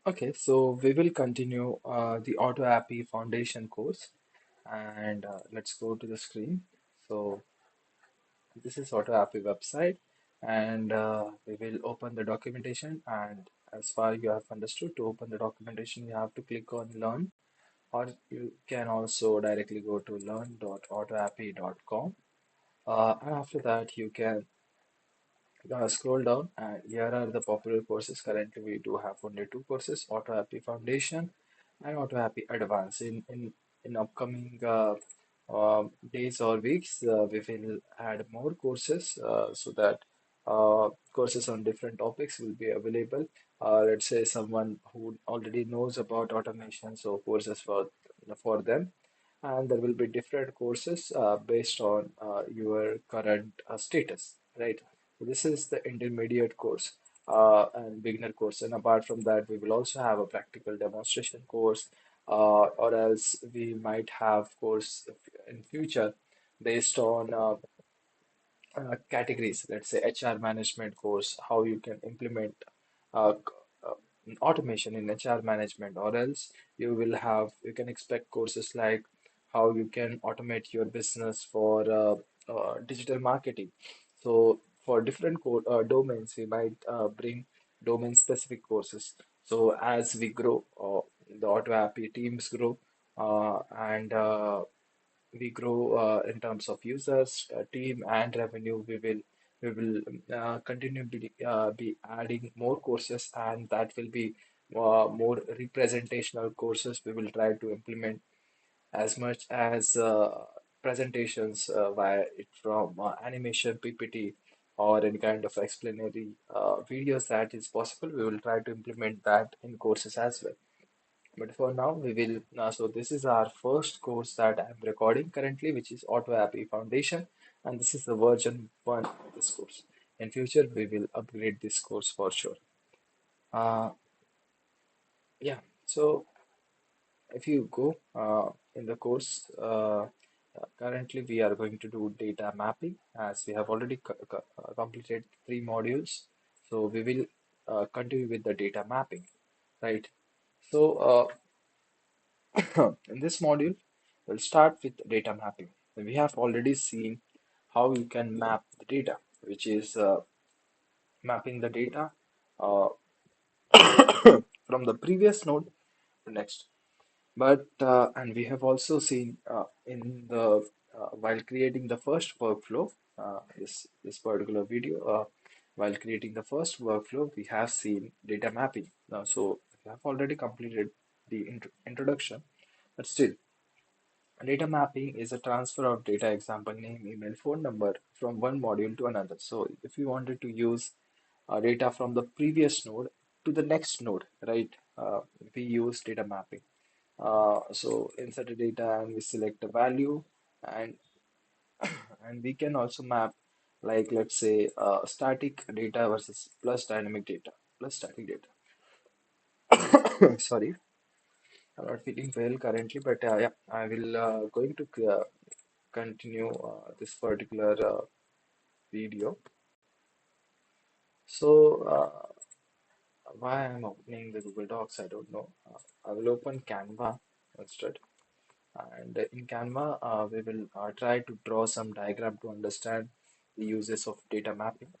Okay, so we will continue the Auto Appy Foundation course, and let's go to the screen. So this is Auto Appy website, and we will open the documentation. And as far you have understood, to open the documentation, you have to click on Learn, or you can also directly go to learn.autoappy.com. And after that, you can scroll down, and here are the popular courses. Currently, we do have only two courses: Auto Happy Foundation and Auto Happy Advanced. In upcoming days or weeks, we will add more courses so that courses on different topics will be available. Let's say someone who already knows about automation, so courses for them, and there will be different courses based on your current status, right? So this is the intermediate course and beginner course, and apart from that, we will also have a practical demonstration course, or else we might have course in future based on categories. Let's say HR management course, how you can implement automation in HR management, or else you can expect courses like how you can automate your business for digital marketing. So for different domains, we might bring domain specific courses. So as we grow, the auto happy teams grow, and we grow in terms of users, team, and revenue. We will continue be adding more courses, and that will be more representational courses. We will try to implement as much as presentations via it from animation, PPT, or any kind of explanatory videos that is possible. We will try to implement that in courses as well. But for now, we will. So this is our first course that I'm recording currently, which is Auto Appy Foundation, and this is the version one of this course. In future, we will upgrade this course for sure. Uh, yeah. So if you go in the course, currently we are going to do data mapping, as we have already completed three modules. So we will continue with the data mapping, right? So in this module, we'll start with data mapping. We have already seen how you can map the data, which is mapping the data uh, from the previous node to next. But and we have also seen in the while creating the first workflow, this particular video, while creating the first workflow, we have seen data mapping. So we have already completed the introduction, but still. Data mapping is a transfer of data, example name, email, phone number, from one module to another. So if you wanted to use data from the previous node to the next node, right? We use data mapping. So insert the data and we select a value, and and we can also map, like, let's say static data versus plus dynamic data plus static data. Sorry, I'm not feeling well currently, but yeah, I will going to continue this particular video. So, why I'm opening the Google Docs, I don't know. I will open Canva instead. And in Canva, we will try to draw some diagram to understand the uses of data mapping.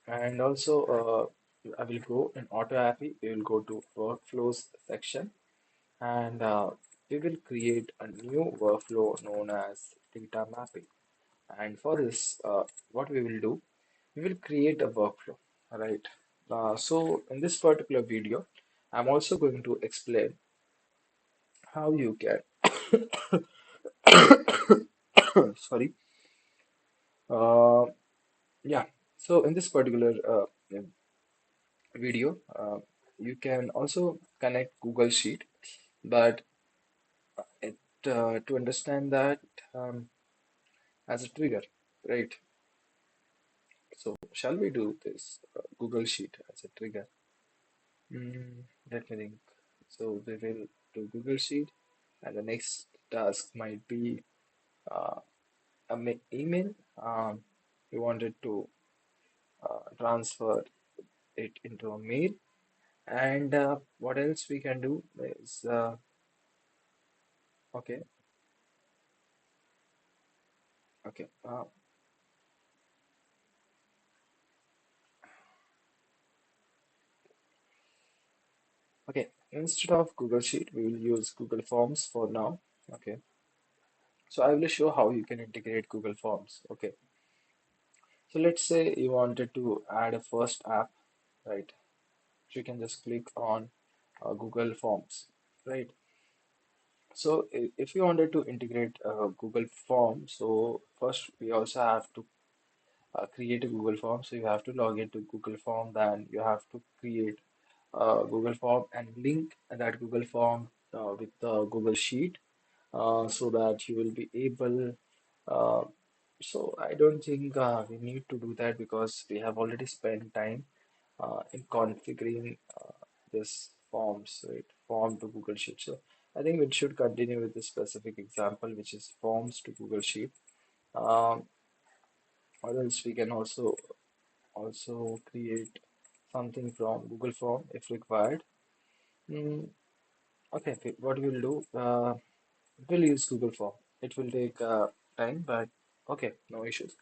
And also, I will go in Auto Appy, we will go to Workflows section, and we will create a new workflow known as data mapping. And for this, what we will do, we will create a workflow, right? So in this particular video, I'm also going to explain how you can, sorry, uh, yeah. So in this particular video, you can also connect Google Sheet, but it, to understand that as a trigger, right? So shall we do this Google Sheet as a trigger? Let me think. So we will do Google Sheet, and the next task might be uh, a email. We wanted to transfer it into a mail, And what else we can do is okay, okay, okay. Instead of Google Sheet, we will use Google Forms for now. Okay, so I will show how you can integrate Google Forms. Okay, so let's say you wanted to add a first app, right? So you can just click on Google Forms, right? So if you wanted to integrate Google Form, so first we also have to create a Google Form. So you have to log into Google Form, then you have to create a Google Form and link that Google Form with the Google Sheet so that you will be able. Uh, so I don't think we need to do that because we have already spent time in configuring this forms, right? Form to Google Sheet. So I think we should continue with this specific example, which is forms to Google Sheet. Um, or else we can also create something from Google Form if required. Mm, okay, what we'll do, we'll use Google Form. It will take time, but okay, no issues.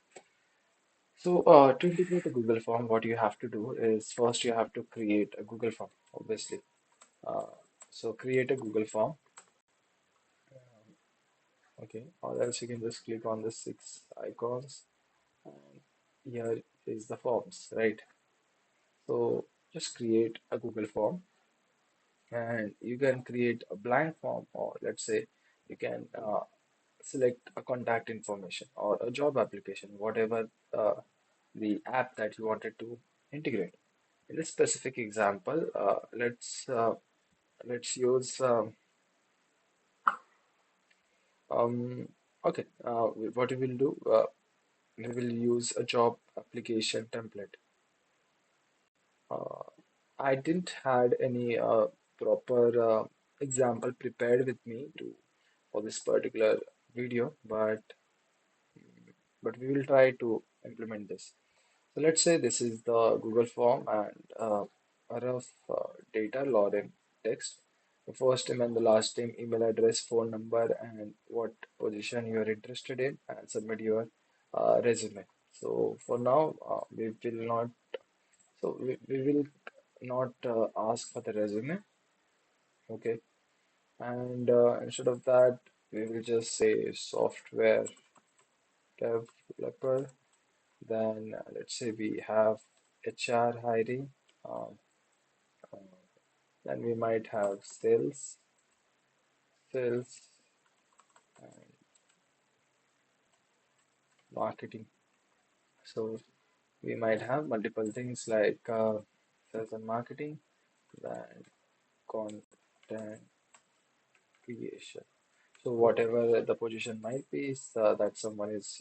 So to integrate a Google Form, what you have to do is first you have to create a Google Form, obviously. Uh, so create a Google Form, okay, or else you can just click on the six icons, and here is the forms, right? So just create a Google Form, and you can create a blank form, or let's say you can select a contact information or a job application, whatever uh, the app that you wanted to integrate. In this specific example, let's use um, okay. What we will do, we will use a job application template. Uh, I didn't had any proper example prepared with me to for this particular video, but we will try to implement this. So let's say this is the Google form and a rough data load in text. The first name and the last name, email address, phone number, and what position you are interested in, and submit your resume. So for now, we will not. So we will not ask for the resume. Okay, and instead of that, we will just say software developer. Then let's say we have HR hiring. Um, uh, then we might have sales and marketing. So we might have multiple things like sales and marketing, then content creation. So whatever the position might be, that someone is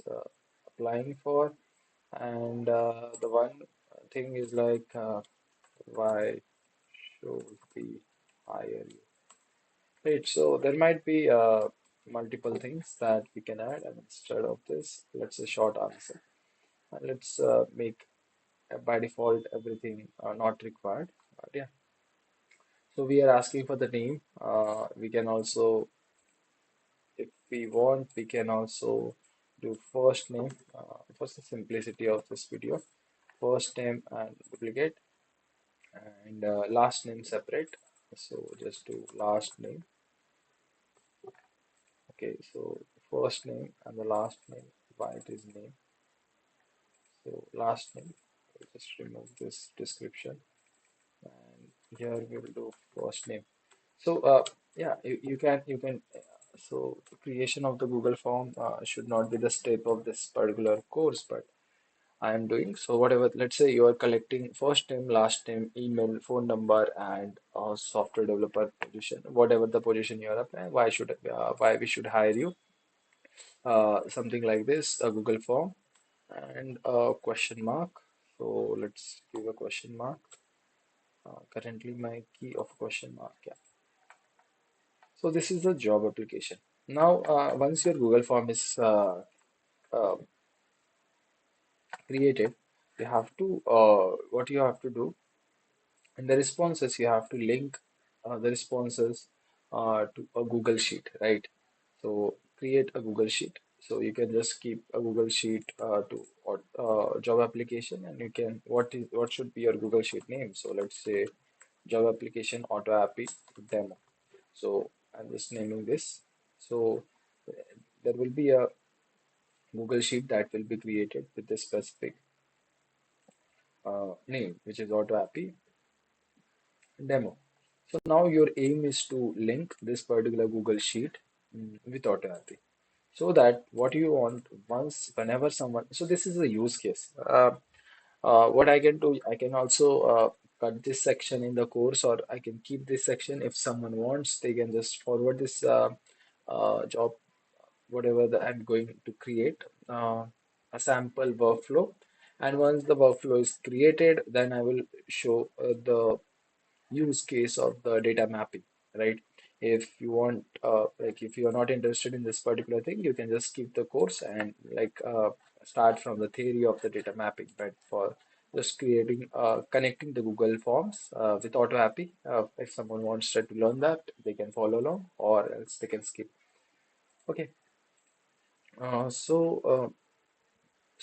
applying for, and the one thing is like why should we hire you? Right, so there might be multiple things that we can add, and instead of this, let's say short answer. And let's make by default everything not required. But yeah, so we are asking for the name. We can also, if we want, we can also do first name for the simplicity of this video. First name and duplicate, and last name separate. So just do last name. Okay, so first name and the last name, why it is name. So last name, I'll just remove this description, and here we will do first name. So yeah, so creation of the Google form should not be the step of this particular course, but I am doing. So whatever, let's say you are collecting first name, last name, email, phone number, and software developer position, whatever the position you are applying, why we should hire you, something like this, a Google form and a question mark. So let's give a question mark. Currently my key of question mark. Yeah. So this is the job application. Now, once your Google form is uh, created, you have to what you have to do In the responses, you have to link the responses to a Google Sheet, right? So create a Google Sheet. So you can just keep a Google Sheet to job application, and you can what should be your Google Sheet name? So let's say job application auto appy demo. So I'm just naming this. So there will be a Google Sheet that will be created with this specific name, which is auto appy demo. So now your aim is to link this particular Google Sheet with AutoAppy. So that what you want once, whenever someone, so this is a use case. What I can do, I can also cut this section in the course, or I can keep this section. If someone wants, they can just forward this job, whatever I'm going to create, a sample workflow. And once the workflow is created, then I will show the use case of the data mapping, right? If you want, like, if you are not interested in this particular thing, you can just skip the course and start from the theory of the data mapping. But for just creating, connecting the Google Forms with AutoAppy, if someone wants to learn that, they can follow along, or else they can skip. Okay. So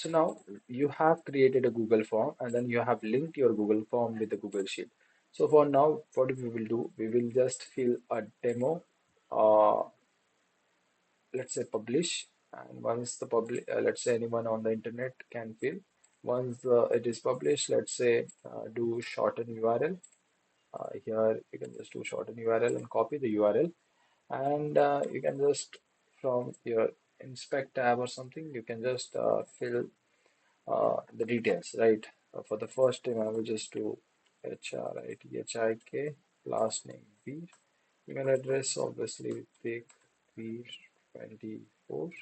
now you have created a Google form, and then you have linked your Google form with the Google Sheet. So for now, what we will do, we will just fill a demo, uh, let's say publish, and once the publish, let's say anyone on the internet can fill. Once it is published, let's say do shorten URL. Here you can just do shorten URL and copy the URL, and you can just from your inspect tab or something, you can just fill the details, right? For the first time, I will just do HRITHIK, last name Veer, email address, obviously, take Veer24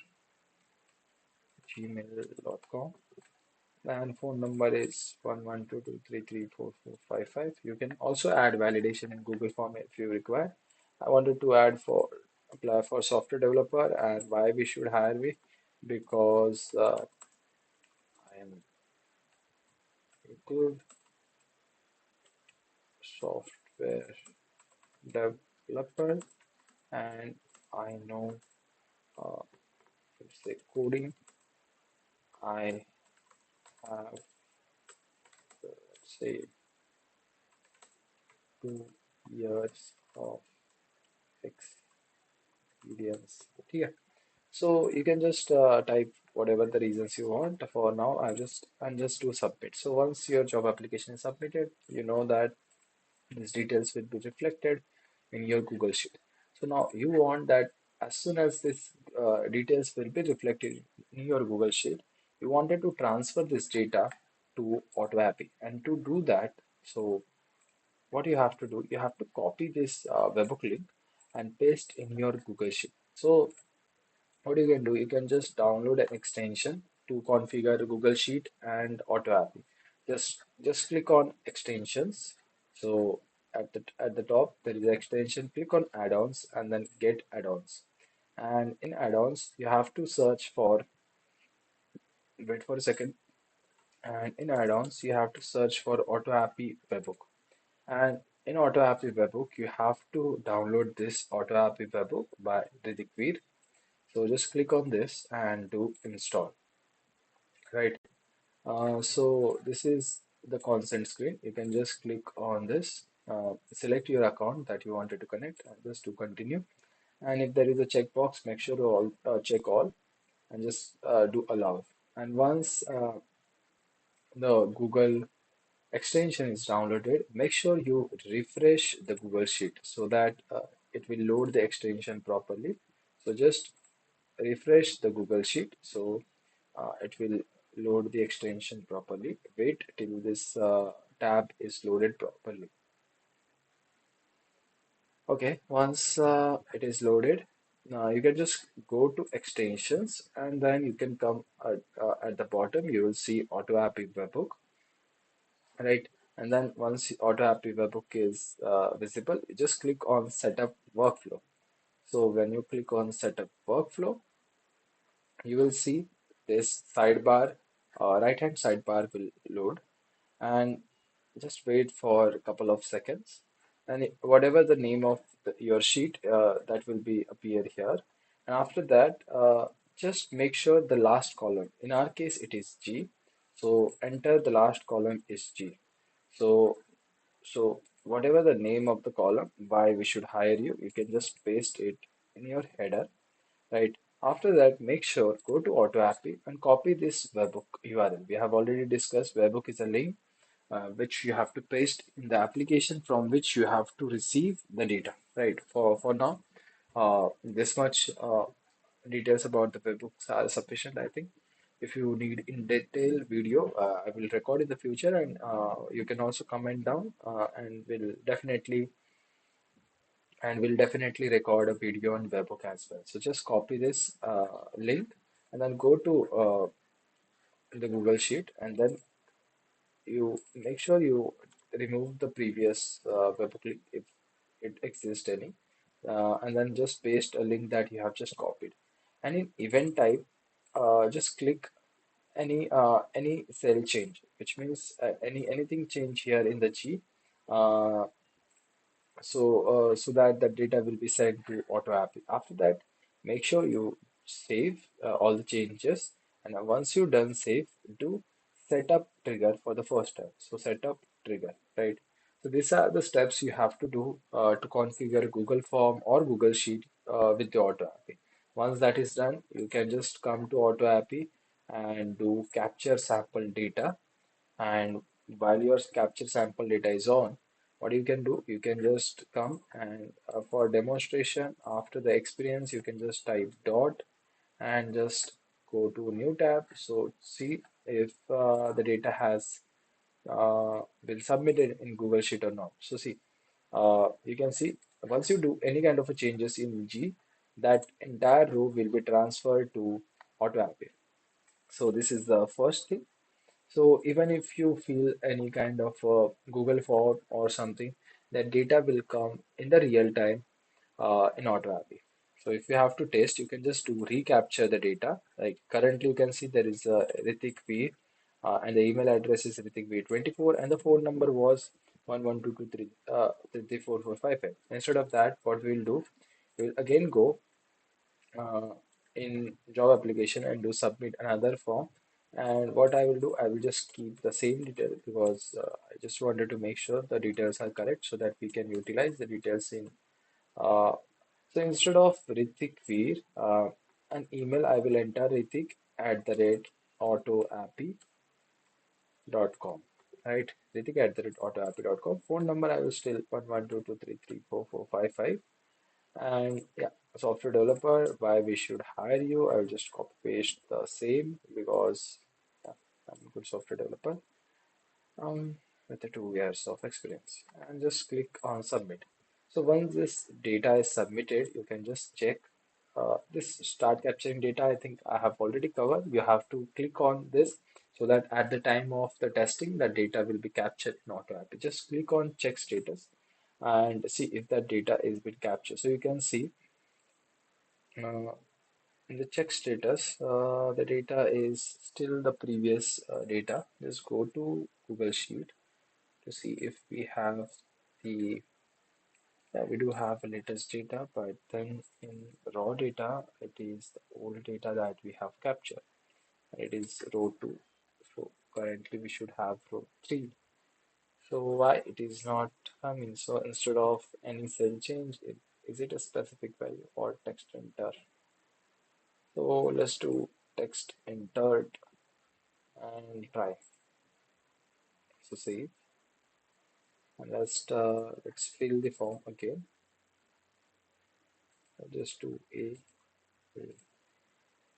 gmail.com, and phone number is 1122334455. You can also add validation in Google Form if you require. I wanted to add for apply for software developer, and why we should hire me, because I am a good software developer, and I know, uh, let's say, coding. I have, let's say, 2 years of experience here. So you can just type whatever the reasons you want. For now, I'll just do submit. So once your job application is submitted, you know that these details will be reflected in your Google Sheet. So now you want that as soon as this details will be reflected in your Google Sheet, you wanted to transfer this data to AutoAppy. And to do that, so what you have to do, you have to copy this webhook link and paste in your Google Sheet. So what you can do, you can just download an extension to configure Google Sheet and AutoAppy. Just click on extensions. So at the top there is an extension. Click on add-ons and then get add-ons. And in add-ons you have to search for, wait for a second. And in add-ons you have to search for AutoAppy webhook. And in AutoAppy webhook you have to download this AutoAppy webhook by Ridikveer. So just click on this and do install, right? So this is the consent screen. You can just click on this, select your account that you wanted to connect, and just to continue. And if there is a checkbox, make sure to check all, and just do allow. And once the Google extension is downloaded, make sure you refresh the Google Sheet so that it will load the extension properly. So just refresh the Google Sheet so it will load the extension properly. Wait till this tab is loaded properly. Okay, once it is loaded, you can just go to extensions, and then you can come at the bottom. You will see Auto Appy Webhook, right? And then once Auto Appy Webhook is visible, you just click on Setup Workflow. So when you click on Setup Workflow, you will see this sidebar, right hand sidebar will load, and just wait for a couple of seconds, and whatever the name of your sheet, that will be appear here. And after that, just make sure the last column. In our case, it is G. So enter the last column is G. So whatever the name of the column, why we should hire you, you can just paste it in your header, right? After that, make sure go to AutoAppy and copy this webhook URL. We have already discussed webhook is a link which you have to paste in the application from which you have to receive the data, right? For now, this much details about the webhooks are sufficient, I think. If you need in detail video, I will record in the future, and you can also comment down, and we'll definitely record a video on webhook as well. So just copy this link and then go to the Google Sheet, and then you make sure you remove the previous webhook link if it exists any, and then just paste a link that you have just copied. And in event type, just click any cell change, which means anything change here in the G. Uh, so that the data will be sent to AutoAppy. After that, make sure you save all the changes, and once you done save, do setup trigger for the first time. So setup trigger, right? So these are the steps you have to do to configure Google Form or Google Sheet with the AutoAppy. Once that is done, you can just come to AutoAppy and do capture sample data, and while your capture sample data is on, what you can do, you can just come and for demonstration, after the experience, you can just type dot and just go to new tab. So see if the data has been submitted in Google Sheet or not. So see, you can see once you do any kind of a changes in G, that entire row will be transferred to AutoAppy. So this is the first thing. So even if you feel any kind of Google form or something, that data will come in the real time in AutoAppy. So if you have to test, you can just do recapture the data. Like currently, you can see there is Ritik V, and the email address is Ritik V24, and the phone number was 112223 334455. Instead of that, what we'll do, we'll again go uh, in job application and do submit another form. And what I will do, I will just keep the same detail because I just wanted to make sure the details are correct so that we can utilize the details in. Uh, so instead of Ritik Veer, an email, I will enter Ritik at the rate autoappy.com. Right, Ritik at the rate autoappy.com. Phone number, I will still 1122233445. And yeah, software developer, why we should hire you? I'll just copy paste the same because yeah, I'm a good software developer with the 2 years of experience, and just click on submit. So once this data is submitted, you can just check this start capturing data. I think I have already covered. You have to click on this so that at the time of the testing, the data will be captured in AutoApp. Just click on check status and see if that data is been captured. So you can see uh, in the check status, the data is still the previous data. Just go to Google Sheet to see if we have the, yeah, we do have the latest data, but then in raw data, it is the old data that we have captured. It is row 2. So currently we should have row 3. So why it is not coming? So instead of any cell change, is it a specific value or text enter? So let's do text entered and try. So save, and let's fill the form again. I'll just do a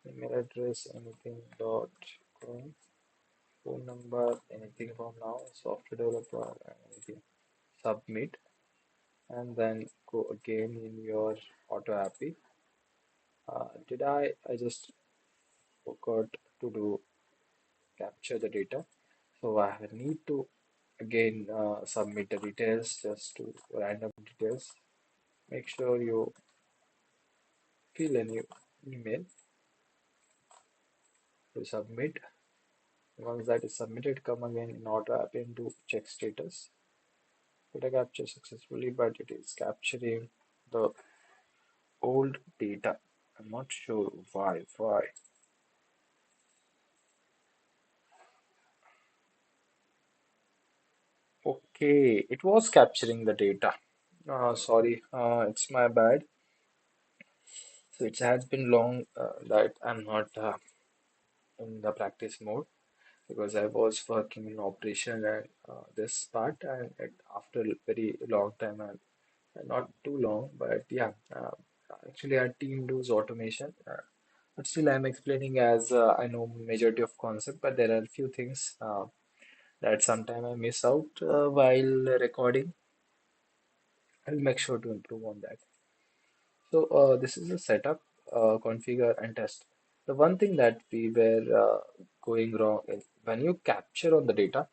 email address anything dot com, phone number anything from now, software developer and anything. Submit, and then go again in your AutoAppy. Did I just forgot to do capture the data, so I need to again submit the details, just to random details. Make sure you fill a new email to submit, Once that is submitted, come again in auto app into check status. Data capture successfully, but it is capturing the old data. I'm not sure why. Why? Okay, it was capturing the data. Sorry, it's my bad. So it has been long that I'm not in the practice mode because I was working in operation and this part, and after a very long time, and not too long, but yeah, actually our team does automation. But still, I'm explaining as I know majority of concept, but there are a few things that sometime I miss out while recording. I'll make sure to improve on that. So this is a setup, configure and test. The one thing that we were going wrong is when you capture on the data.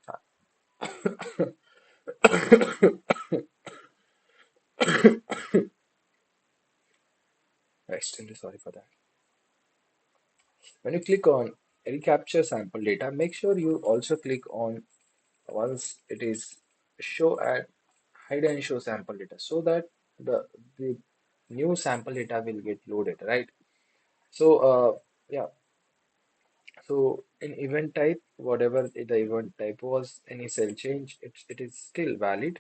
Extremely sorry for that. When you click on recapture sample data, make sure you also click on once it is show and hide and show sample data so that the new sample data will get loaded, right? So yeah, so in event type, whatever the event type was, any cell change, it is still valid,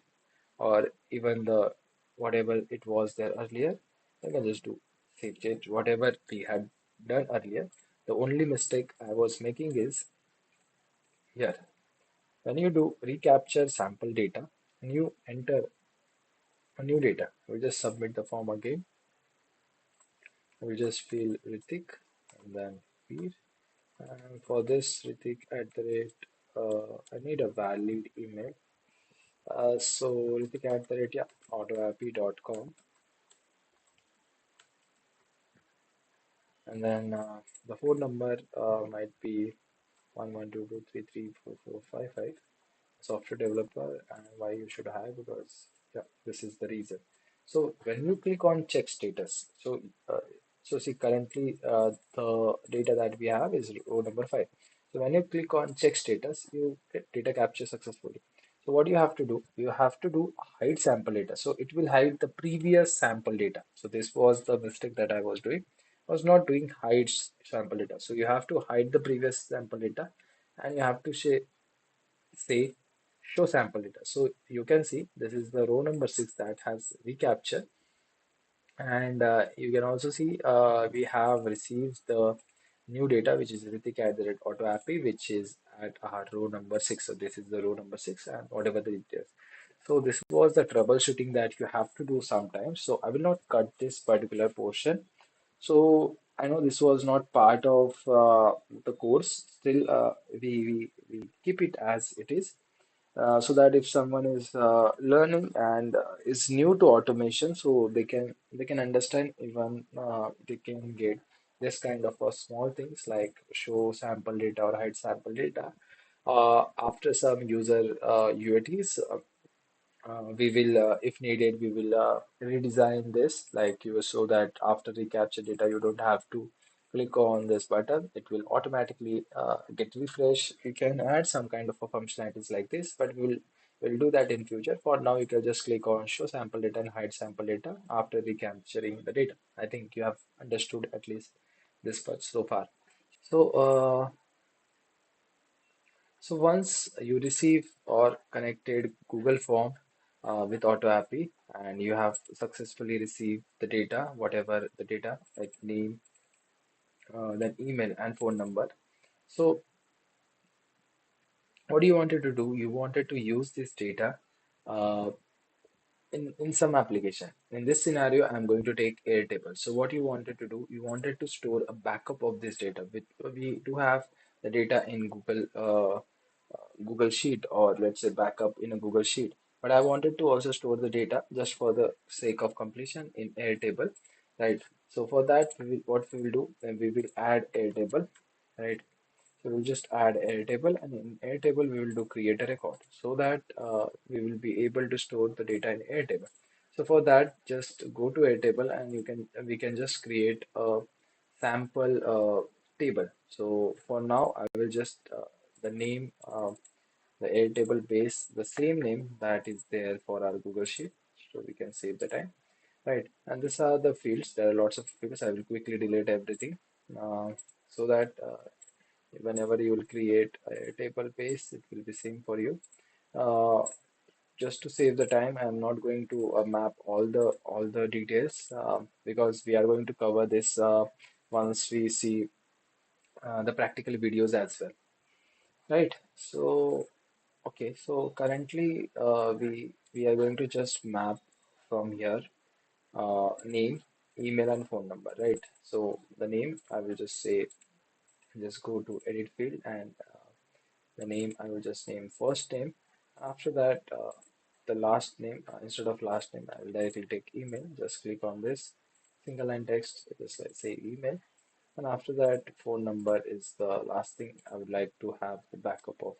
or even the whatever it was there earlier, I can just do save change, whatever we had done earlier. The only mistake I was making is here. When you do recapture sample data and you enter a new data, we just submit the form again. We just fill Ritik and then here. And for this Ritik at the rate, I need a valid email. So Ritik at the rate, yeah, autoappy.com. And then the phone number might be 1122233445. Software developer, and why you should have, because yeah, this is the reason. So when you click on check status, uh, so see currently the data that we have is row number 5. So when you click on check status, you get data capture successfully. So what you have to do, you have to do hide sample data, so it will hide the previous sample data. So this was the mistake that I was doing. I was not doing hide sample data, so you have to hide the previous sample data, and you have to say show sample data. So you can see this is the row number 6 that has recapture, and you can also see we have received the new data, which is Ritik at the auto appy, which is at our row number 6. So this is the row number 6 and whatever the details. So this was the troubleshooting that you have to do sometimes. So I will not cut this particular portion. So I know this was not part of the course. Still, we keep it as it is, so that if someone is learning and is new to automation, so they can understand, even they can get this kind of small things like show sample data or hide sample data after some user UATs. We will, if needed, we will redesign this like you, so that after recapture data, you don't have to click on this button. It will automatically get refreshed. You can add some kind of a functionalities like this, but we'll do that in future. For now, you can just click on show sample data and hide sample data after recapturing the data. I think you have understood at least this much so far. So once you receive or connected Google Form with AutoAppy, and you have successfully received the data, whatever the data, like name, then email and phone number. So what you wanted to do? You wanted to use this data uh, in some application. In this scenario, I'm going to take Airtable. So what you wanted to do, you wanted to store a backup of this data. We do have the data in Google Sheet, or let's say backup in a Google Sheet. But I wanted to also store the data just for the sake of completion in Airtable, right? So for that, what we will do, then we will add Airtable, right? So we'll just add Airtable, and in Airtable we will do create a record so that we will be able to store the data in Airtable. So for that, just go to Airtable, and we can just create a sample table. So for now, I will just the name, the Airtable base, the same name that is there for our Google Sheet. So we can save the time, right? And these are the fields. There are lots of fields. I will quickly delete everything uh, so that whenever you will create a table base, it will be same for you. Uh, just to save the time, I'm not going to map all the details because we are going to cover this once we see the practical videos as well, right? So okay, so currently we are going to just map from here name, email, and phone number, right? So the name I will just say just go to edit field and the name I will just name first name. After that, the last name instead of last name, I will directly take email. Just click on this single line text, just like say email. And after that, phone number is the last thing I would like to have the backup of.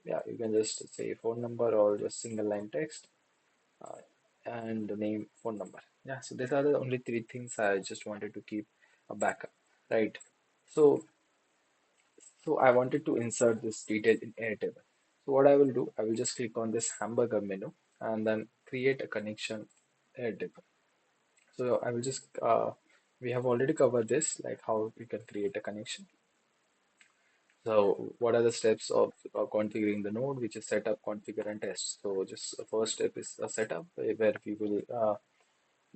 Yeah, you can just say phone number or just single line text uh, and the name, phone number. Yeah, so these are the only three things I just wanted to keep a backup, right? So so I wanted to insert this detail in Airtable. So what I will do, I will just click on this hamburger menu and then create a connection Airtable. So I will just, we have already covered this, like how we can create a connection. So what are the steps of configuring the node, which is setup, configure, and test. So just the first step is a setup where we will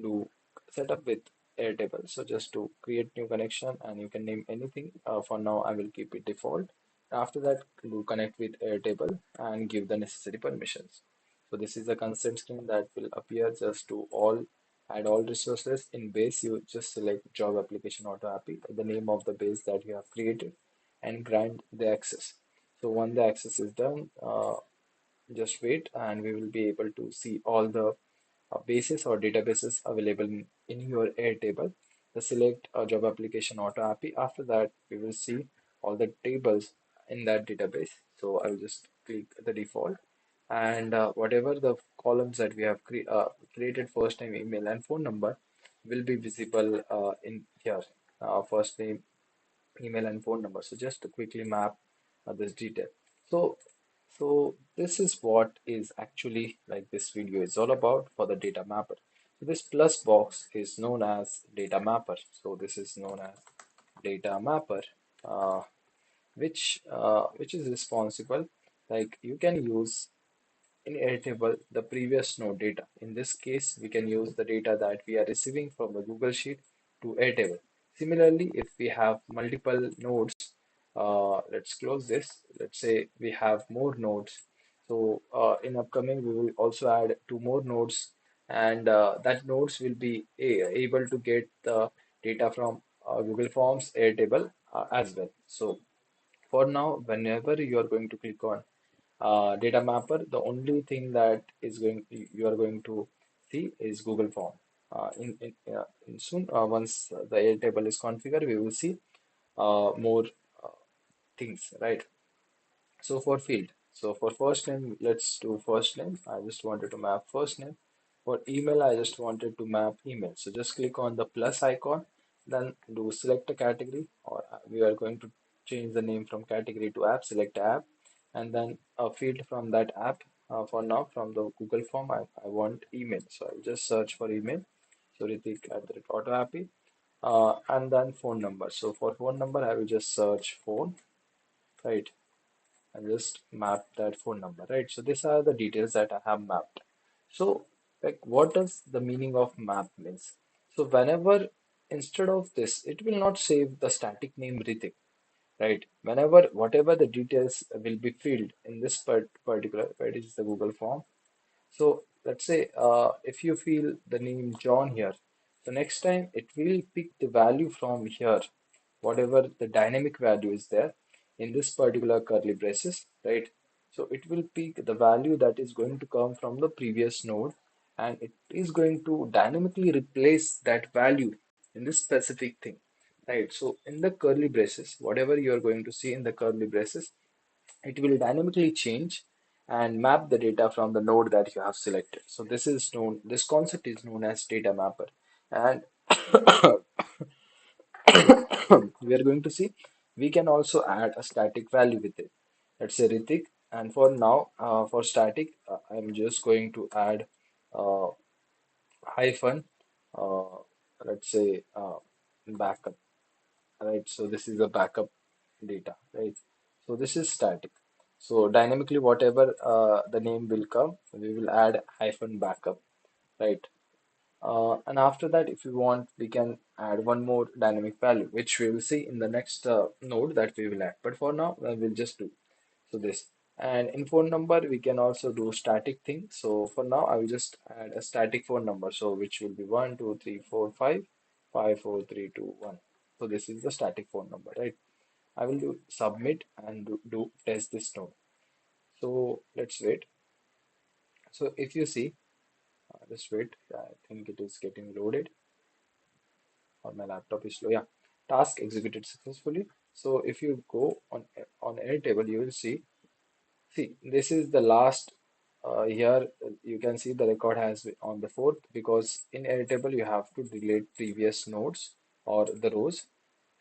do setup with Airtable. So just to create new connection and you can name anything. For now, I will keep it default. After that, do connect with Airtable and give the necessary permissions. So this is a consent screen that will appear just to all add all resources. In base, you just select job application auto API, the name of the base that you have created, and grant the access. So once the access is done, just wait and we will be able to see all the bases or databases available in your Airtable. The select job application auto API. After that, we will see all the tables in that database. So I will just click the default and whatever the columns that we have created first name, email, and phone number will be visible in here. First name, email, and phone number. So just to quickly map this detail. So so this is what is actually like this video is all about for the data mapper. So this plus box is known as data mapper. So this is known as data mapper, uh, which is responsible. Like you can use in Airtable the previous node data. In this case, we can use the data that we are receiving from the Google Sheet to Airtable. Similarly, if we have multiple nodes, let's close this. Let's say we have more nodes. So in upcoming, we will also add two more nodes, and that nodes will be able to get the data from Google Forms Airtable as well. So for now, whenever you are going to click on data mapper, the only thing that is going you are going to see is Google Form. In soon, once the Airtable is configured, we will see more uh, things, right? So for field, so for first name, let's do first name. I just wanted to map first name. For email, I just wanted to map email. So just click on the plus icon, then do select a category, or we are going to change the name from category to app, select app, and then a field from that app. For now, from the Google form, I want email. So I'll just search for email. So Ritik at the auto appy, and then phone number. So for phone number, I will just search phone, right? And just map that phone number, right? So these are the details that I have mapped. So like what does the meaning of map means? So whenever instead of this, it will not save the static name Ritik, right? Whenever whatever the details will be filled in this particular, right, is the Google form. So let's say if you fill the name John here, so next time it will pick the value from here, whatever the dynamic value is there in this particular curly braces, right? So it will pick the value that is going to come from the previous node and it is going to dynamically replace that value in this specific thing, right? So in the curly braces, whatever you are going to see in the curly braces, it will dynamically change and map the data from the node that you have selected. So this concept is known as data mapper. And we are going to see we can also add a static value with it. Let's say Ritik, and for now, for static, I'm just going to add uh, hyphen, uh, let's say backup, right? So this is a backup data, right? So this is static. So dynamically, whatever the name will come, we will add hyphen backup, right? And after that, if you want, we can add one more dynamic value, which we will see in the next node that we will add. But for now, we'll just do so this. And in phone number, we can also do static thing. So for now, I will just add a static phone number. So which will be 1 2 3 4 5 5 4 3 2 1. So this is the static phone number, right? I will do submit and do test this node. So let's wait. So if you see, just wait. I think it is getting loaded, or my laptop is slow. Yeah, task executed successfully. So if you go on any table, you will see. See, this is the last. Here you can see the record has been on the fourth, because in Airtable you have to delete previous nodes or the rows.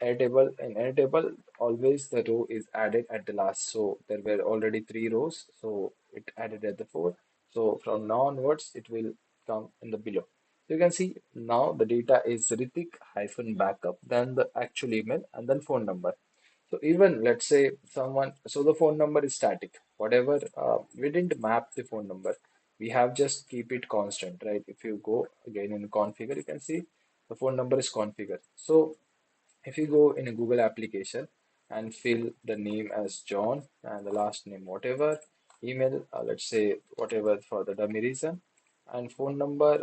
In Airtable, always the row is added at the last. So there were already three rows, so it added at the fourth. So from now onwards, it will come in the below. So you can see now the data is Ritik hyphen backup, then the actual email, and then phone number. So even let's say someone, so the phone number is static. Whatever, we didn't map the phone number. We have just keep it constant, right? If you go again in configure, you can see the phone number is configured. So if you go in a Google application and fill the name as John and the last name whatever, email, let's say whatever for the dummy reason, and phone number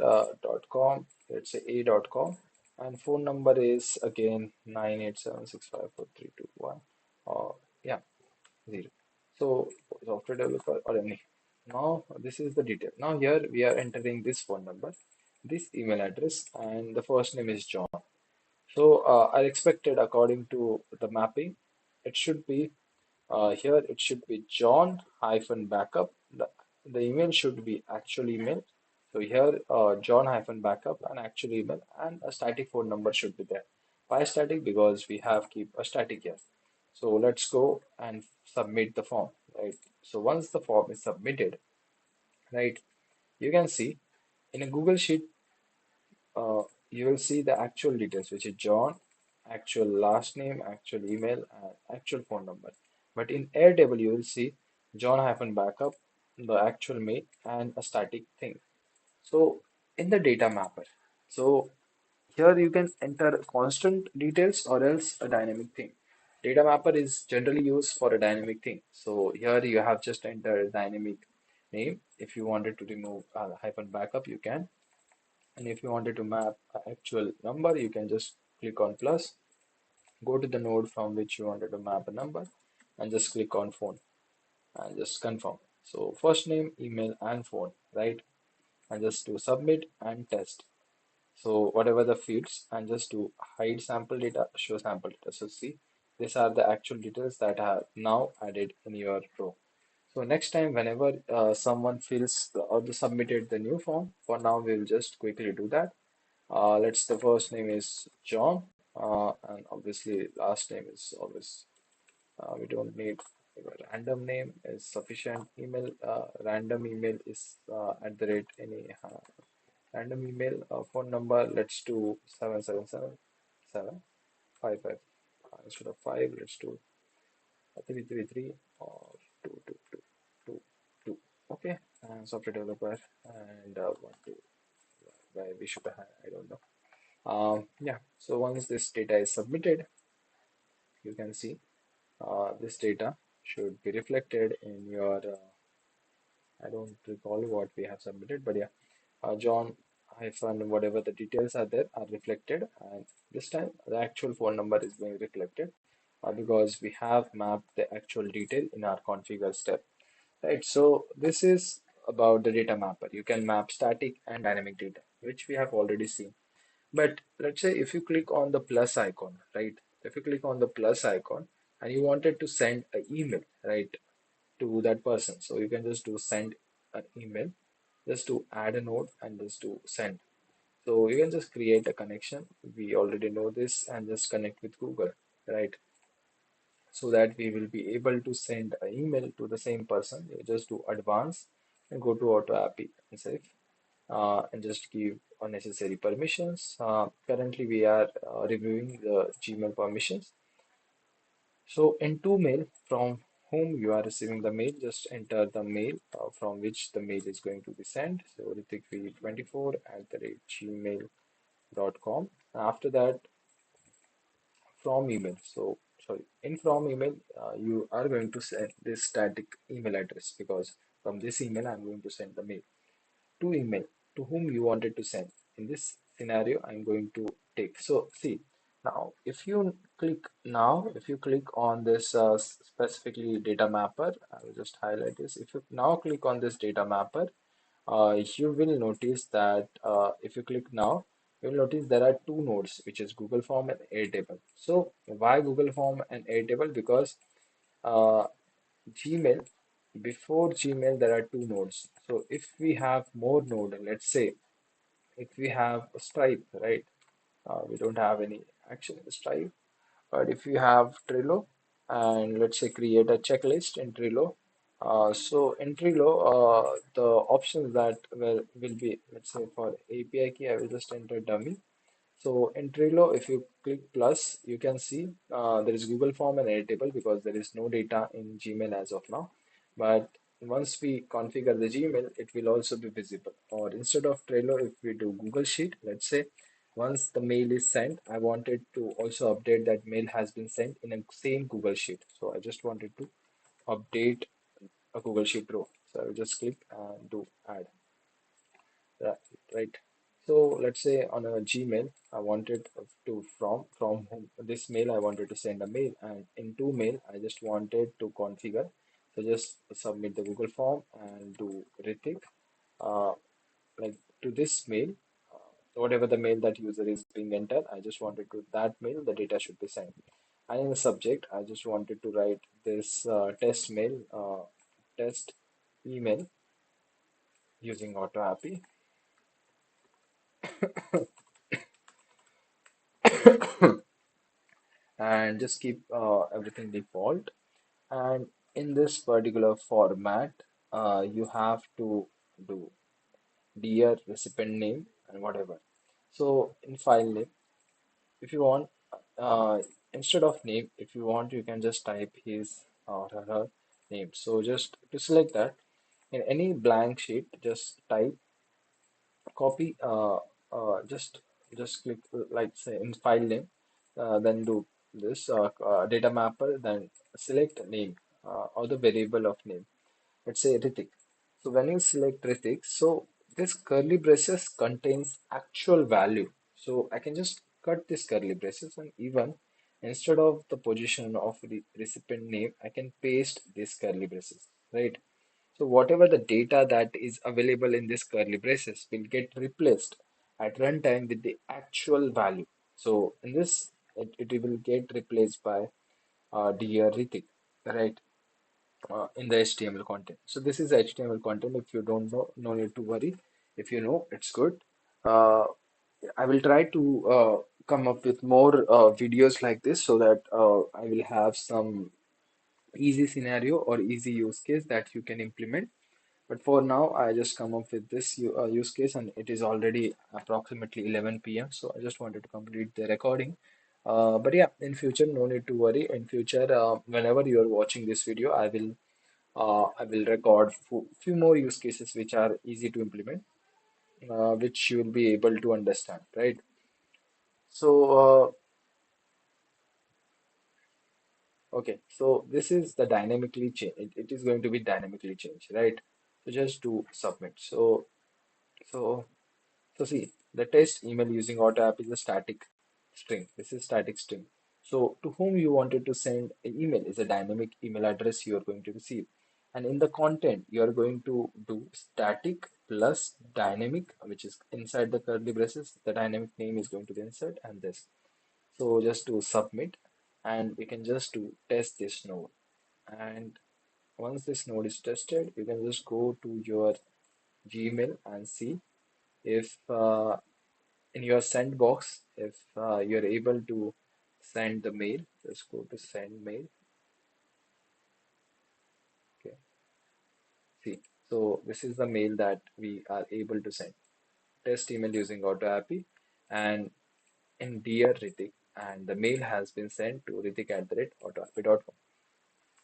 .com, let's say a.com, and phone number is again 987654321, or yeah, 0. So software developer or any. Now this is the detail. Now here we are entering this phone number, this email address, and the first name is John. So I expected according to the mapping, it should be here it should be John hyphen backup. The email should be actual email. So here John hyphen backup and actual email, and a static phone number should be there. Why static? Because we have keep a static here. So let's go and submit the form, right? So once the form is submitted, right, you can see in a Google Sheet, uh, you will see the actual details, which is John, actual last name, actual email, and actual phone number. But in Airtable, you will see John hyphen backup, the actual mail, and a static thing. So in the data mapper, so here you can enter constant details or else a dynamic thing. Data mapper is generally used for a dynamic thing. So here you have just entered dynamic name. If you wanted to remove hyphen backup, you can. And if you wanted to map an actual number, you can just click on plus, go to the node from which you wanted to map a number, and just click on phone and just confirm. So first name, email, and phone, right? And just do submit and test. So whatever the fields, and just to hide sample data, show sample data. So see, these are the actual details that are now added in your row. So next time, whenever someone fills or submitted the new form, for now we'll just quickly do that. Let's the first name is John, and obviously last name is always we don't need a random name is sufficient. Email random email is at the rate any random email phone number. Let's do 777 755 instead of 5. Let's do 333 or 22222. Okay, and software developer and 1 2 why we should have I don't know. Yeah, so once this data is submitted, you can see this data should be reflected in your, I don't recall what we have submitted, but yeah, John hyphen whatever the details are there are reflected, and this time the actual phone number is being reflected because we have mapped the actual detail in our configure step, right? So this is about the data mapper. You can map static and dynamic data, which we have already seen. But let's say if you click on the plus icon, right? If you click on the plus icon and you wanted to send an email, right, to that person, so you can just do send an email, just to add a node and just to send. So you can just create a connection. We already know this and just connect with Google, right? so that we will be able to send an email to the same person. You just do advance and go to auto appy and save and just give unnecessary permissions. Currently, we are reviewing the Gmail permissions. So, in to mail from whom you are receiving the mail, just enter the mail from which the mail is going to be sent. So, ritikv24@gmail.com. After that, from email. So, sorry, in from email, you are going to send this static email address because from this email, I'm going to send the mail to email to whom you wanted to send. In this scenario, I'm going to take. So see, now if you click on this specifically data mapper, I will just highlight this. If you now click on this data mapper, you will notice that if you click now, you will notice there are two nodes, which is Google Form and Airtable. So why Google Form and Airtable? Because uh, Gmail, before Gmail, there are two nodes. So if we have more node, let's say if we have Stripe, right? We don't have any action in Stripe, but if you have Trello and let's say create a checklist in Trello, so in Trello, the options that will be, let's say for API key, I will just enter dummy. So in Trello, if you click plus, you can see there is Google Form and Airtable because there is no data in Gmail as of now. But once we configure the Gmail, it will also be visible. Or instead of Trello, if we do Google Sheet, let's say once the mail is sent, I wanted to also update that mail has been sent in a same Google Sheet. So I just wanted to update a Google Sheet row. So I will just click and do add. Right, right. So let's say on a Gmail, I wanted to from whom this mail I wanted to send a mail, and into mail I just wanted to configure. So just submit the Google form and do Ritik uh, like to this mail, whatever the mail that user is being entered. I just wanted to that mail the data should be sent. And in the subject, I just wanted to write this test email using auto appy and just keep everything default. And in this particular format, you have to do dear recipient name and whatever. So in file name, if you want, uh, instead of name, if you want, you can just type his or her name. So just to select that in any blank sheet, just type copy just click like say in file name then do this data mapper then select name or the variable of name, let's say Ritik. So when you select Ritik, so this curly braces contains actual value, so I can just cut this curly braces and even instead of the position of the recipient name I can paste this curly braces, right? So whatever the data that is available in this curly braces will get replaced at runtime with the actual value. So in this, it will get replaced by dear Ritik, right? In the HTML content. So this is HTML content. If you don't know, no need to worry. If you know, it's good. Uh, I will try to come up with more videos like this so that I will have some easy scenario or easy use case that you can implement. But for now, I just come up with this use case, and it is already approximately 11 p.m. So I just wanted to complete the recording. But yeah, in future, no need to worry. In future, whenever you are watching this video, I will record few more use cases which are easy to implement, which you will be able to understand, right? So okay, so this is the dynamically change. It is going to be dynamically changed, right? So just to submit. So. So see, the test email using auto app is a static string. This is static string. So to whom you wanted to send an email is a dynamic email address you are going to receive. And in the content, you are going to do static plus dynamic, which is inside the curly braces. The dynamic name is going to be insert and this. So just to submit, and we can just to test this node. And once this node is tested, you can just go to your Gmail and see if in your send box, if you're able to send the mail, just go to send mail So this is the mail that we are able to send. Test email using AutoAppy and in Dear Ritik, and the mail has been sent to ritik@autoappy.com.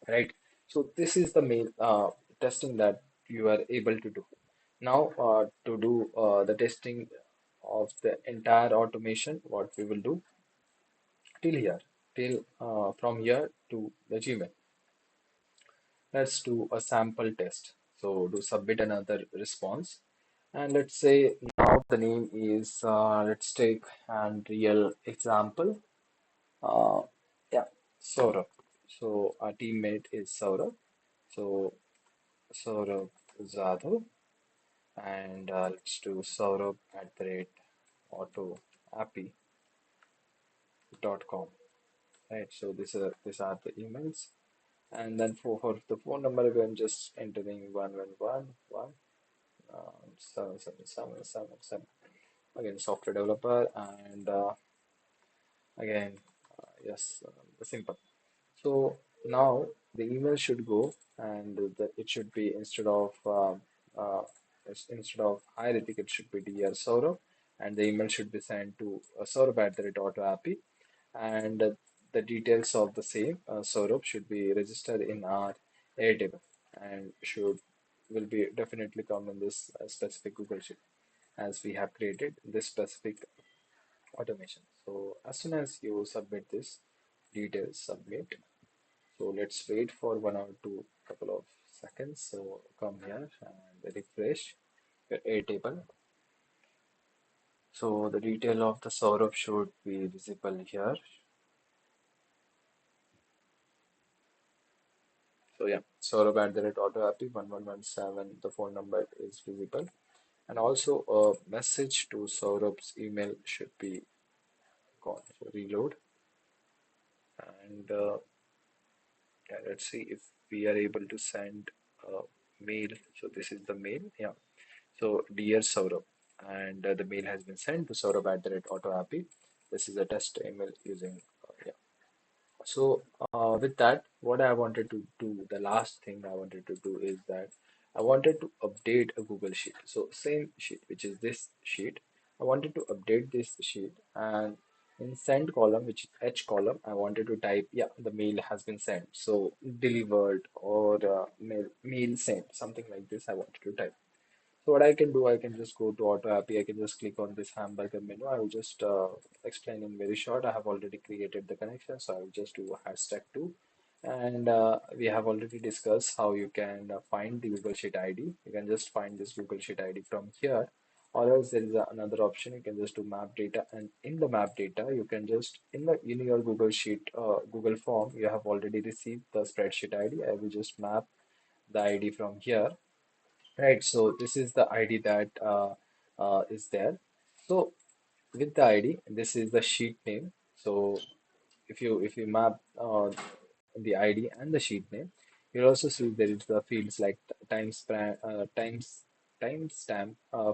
Right. So this is the mail testing that you are able to do. Now, to do the testing of the entire automation, what we will do till here, till from here to the Gmail. Let's do a sample test. So do submit another response. And let's say now the name is, let's take an real example. Uh, yeah, Saurabh. So our teammate is Saurabh. So Saurabh Zadhav. And let's do saurabh@autoappy.com. Right. So these are the emails. And then for the phone number, I'm just entering 111 77777. Again, software developer, and again, yes, the simple. So now the email should go, and it should be instead of hi Ritik, it should be dear Saurabh, and the email should be sent to Saurabh@autoappy, and the details of the same Saurabh should be registered in our Airtable and should will be definitely come in this specific Google Sheet as we have created this specific automation. So as soon as you submit this details, submit. So let's wait for 1 or 2 couple of seconds. So come here and refresh your Airtable. So the detail of the Saurabh should be visible here. So yeah, Saurabh@autoappy 1117, the phone number is visible. And also a message to Saurabh's email should be gone. So reload and yeah, let's see if we are able to send a mail. So this is the mail. Yeah. So dear Saurabh, and the mail has been sent to Saurabh@autoappy. This is a test email using yeah. So, with that, what I wanted to do, the last thing I wanted to do is that I wanted to update a Google Sheet. So, same sheet, which is this sheet, I wanted to update this sheet, and in send column, which is H column, I wanted to type, yeah, the mail has been sent. So, delivered or mail sent, something like this, I wanted to type. So what I can do, I can just go to Auto Appy. I can just click on this hamburger menu. I will just explain in very short. I have already created the connection, so I will just do a hashtag 2. And we have already discussed how you can find the Google Sheet ID. You can just find this Google Sheet ID from here, or else there is another option. You can just do map data, and in the map data, you can just in your Google Sheet Google form, you have already received the spreadsheet ID. I will just map the ID from here. Right, so this is the ID that is there. So with the ID, this is the sheet name. So if you map the ID and the sheet name, you'll also see there is the fields like timestamp,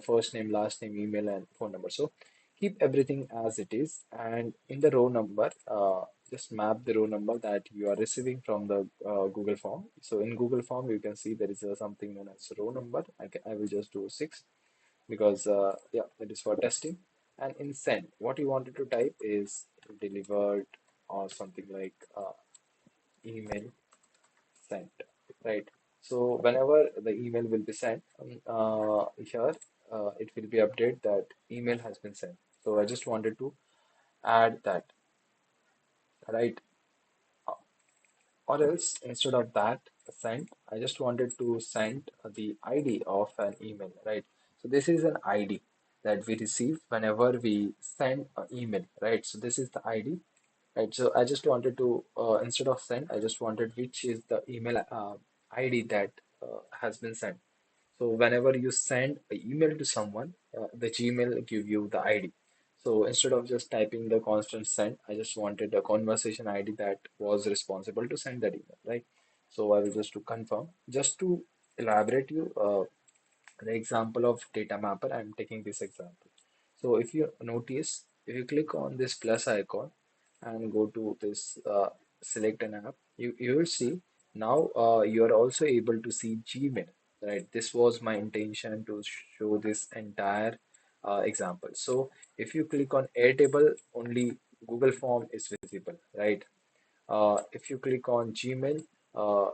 first name, last name, email, and phone number. So keep everything as it is, and in the row number, just map the row number that you are receiving from the Google form. So in Google form, you can see there is something known as row number. I will just do 6 because yeah, it is for testing. And in send, what you wanted to type is delivered or something like email sent, right? So whenever the email will be sent, here it will be updated that email has been sent. So I just wanted to add that, right? Or else instead of that send, I just wanted to send the ID of an email, right? So this is an ID that we receive whenever we send an email, right? So this is the ID, right? So I just wanted to instead of send, I just wanted which is the email ID that has been sent. So whenever you send an email to someone, the Gmail give you the ID. So instead of just typing the constant send, I just wanted a conversation ID that was responsible to send that email, right? So I will just to confirm, just to elaborate you the example of data mapper. I'm taking this example. So if you notice, if you click on this plus icon and go to this select an app, you will see now you are also able to see Gmail. right? This was my intention to show this entire example. So if you click on Airtable, only Google Form is visible, right? If you click on Gmail,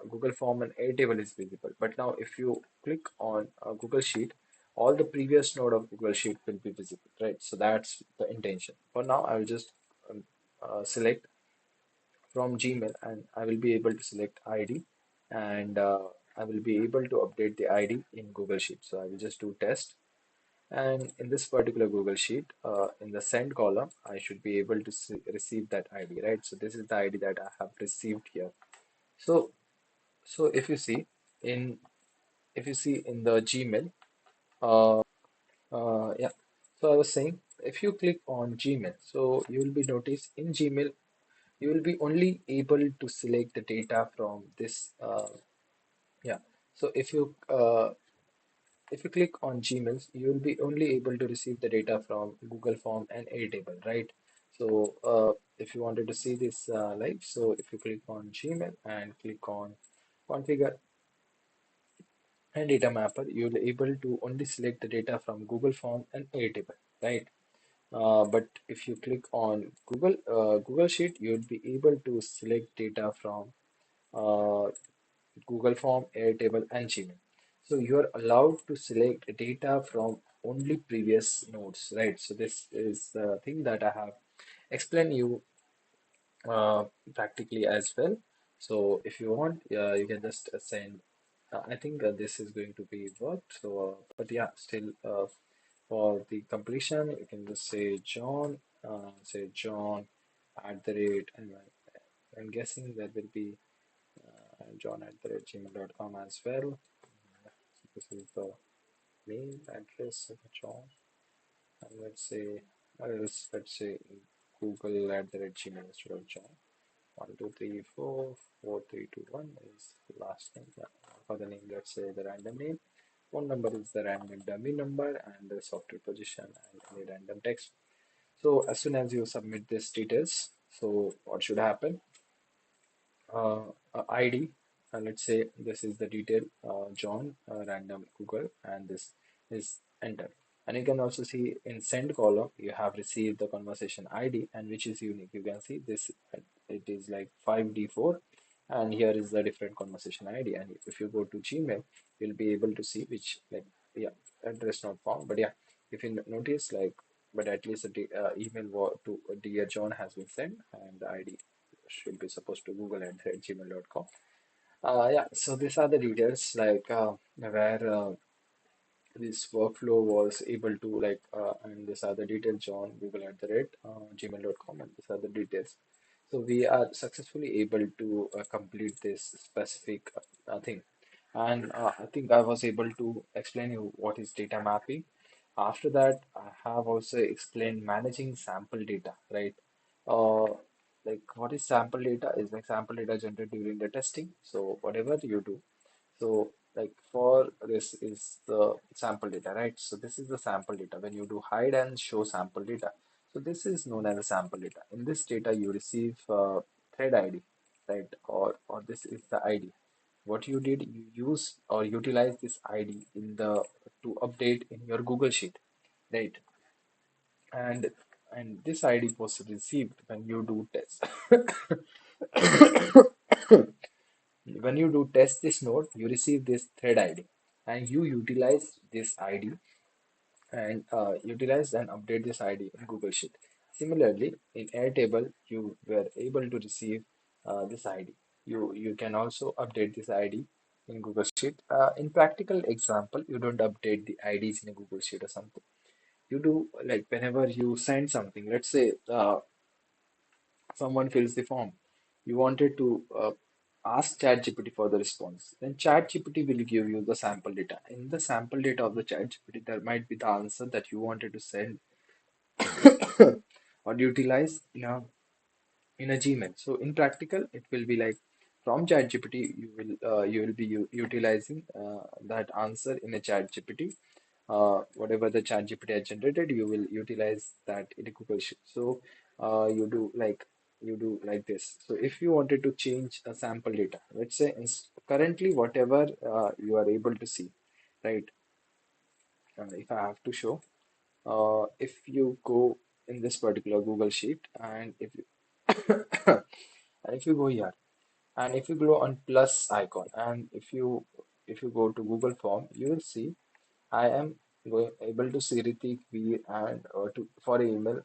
Google Form and Airtable is visible. But now if you click on Google Sheet, all the previous node of Google Sheet will be visible, right? So that's the intention. For now, I will just select from Gmail and I will be able to select ID and I will be able to update the ID in Google Sheet. So I will just do test. And in this particular Google Sheet, in the send column, I should be able to receive that ID, right? So this is the ID that I have received here. So, so in if you see in the Gmail, yeah. So I was saying, if you click on Gmail, so you will be noticed in Gmail, you will be only able to select the data from this. Yeah. So if you click on Gmail, you will be only able to receive the data from Google Form and Airtable, right? So if you wanted to see this live, so if you click on Gmail and click on configure and data mapper, you'll be able to only select the data from Google Form and Airtable, right? But if you click on Google Sheet, you'll be able to select data from uh, Google Form, Airtable, and Gmail. So you are allowed to select data from only previous nodes, right? So this is the thing that I have explained you uh, practically as well. So if you want, you can just send. I think this is going to be worked. So, but yeah, still for the completion, you can just say John at the rate, and I'm guessing that will be John at the rate gmail.com as well. So this is the mail address of John, and let's say Google at the rate gmail instead of John. 1 2 3 4 4 3 2 1 is the last name. Yeah. For the name, let's say the random name. Phone number is the random dummy number and the software position and any random text. So as soon as you submit these details, so what should happen? ID. Let's say this is the detail, John, random Google, and this is enter. And you can also see in send column, you have received the conversation ID and which is unique. You can see this, it is like 5D4, and here is the different conversation ID. And if you go to Gmail, you'll be able to see which, like, yeah, address not found. But yeah, if you notice, like, but at least the email to dear John has been sent and the ID should be supposed to google at gmail.com. Yeah, so these are the details like where this workflow was able to like and these are the details John google at the rate gmail.com, and these are the details. So we are successfully able to complete this specific thing. And I think I was able to explain you what is data mapping. After that, I have also explained managing sample data, right? uh, like what is sample data is like sample data generated during the testing. So whatever you do, so like for this is the sample data, right? So this is the sample data. When you do hide and show sample data, so this is known as a sample data. In this data, you receive thread ID, right? Or this is the ID. What you did, you use or utilize this ID in the to update in your Google Sheet, right? And this ID was received when you do test. When you do test this node, you receive this thread ID and you utilize this ID and utilize and update this ID in Google Sheet. Similarly, in Airtable, you were able to receive this ID. You can also update this ID in Google Sheet. In practical example, you don't update the IDs in a Google Sheet or something. You do like whenever you send something. Let's say someone fills the form. You wanted to ask ChatGPT for the response. Then ChatGPT will give you the sample data. In the sample data of the ChatGPT, there might be the answer that you wanted to send or utilize in a Gmail. So in practical, it will be like from ChatGPT, you will be utilizing that answer in a ChatGPT. Whatever the ChatGPT has generated, you will utilize that in a Google Sheet. So you do like this. So if you wanted to change a sample data, let's say currently whatever you are able to see, right? If I have to show, if you go in this particular Google Sheet, and if you and if you go here, and if you go on plus icon, and if you go to Google Form, you will see I am able to see Ritik V and to for email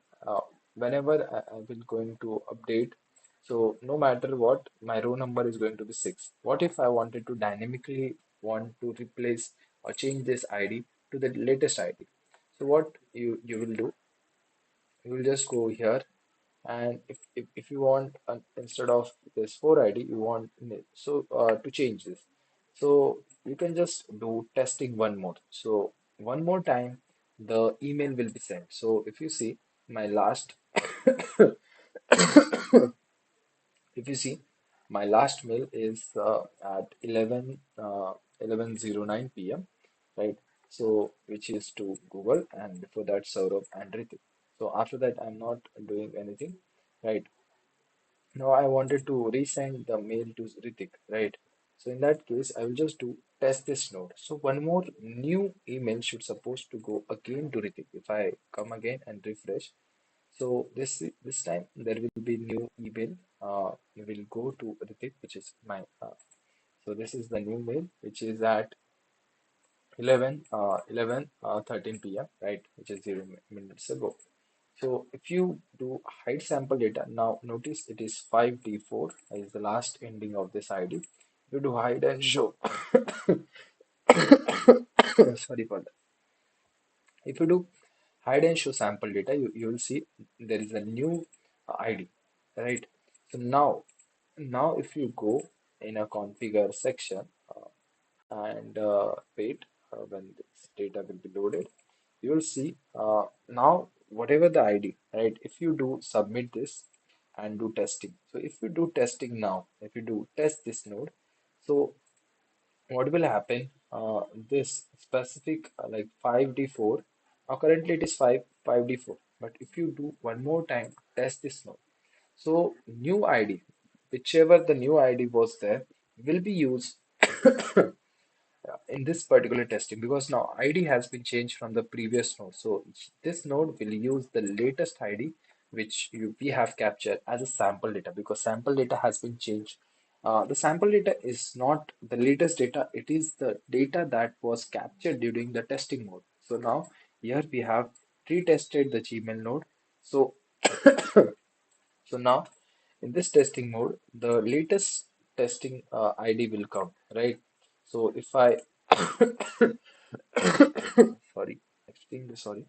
whenever I will going to update. So no matter what, my row number is going to be 6. What if I wanted to dynamically want to replace or change this ID to the latest ID? So what you will do, you will just go here, and if you want instead of this 4 ID you want to change this, so you can just do testing one more. So one more time the email will be sent. So if you see my last if you see my last mail is at 11:09 p.m., right? So which is to Google, and before that Saurabh and Ritik. So after that I'm not doing anything, right? Now I wanted to resend the mail to Ritik, right? So in that case, I will just do test this node. So one more new email should supposed to go again to Ritik. If I come again and refresh, so this time there will be new email. You will go to Ritik, which is my so this is the new mail, which is at 13 p.m., right? Which is 0 minutes ago. So if you do hide sample data, now notice it is 5D4 is the last ending of this ID. You do hide and show. Sorry for that. If you do hide and show sample data, you will see there is a new ID, right? So now if you go in a configure section and wait when this data will be loaded, you will see now whatever the ID, right? If you do submit this and do testing, so if you do testing now, if you do test this node, so what will happen? This specific like 5D4, currently it is 5D4, but if you do one more time test this node, so new ID, whichever the new ID was there, will be used in this particular testing, because now ID has been changed from the previous node. So this node will use the latest ID which we have captured as a sample data, because sample data has been changed. The sample data is not the latest data, it is the data that was captured during the testing mode. So now here we have retested the Gmail node. So so now in this testing mode, the latest testing ID will come, right? So if I, sorry, extremely sorry,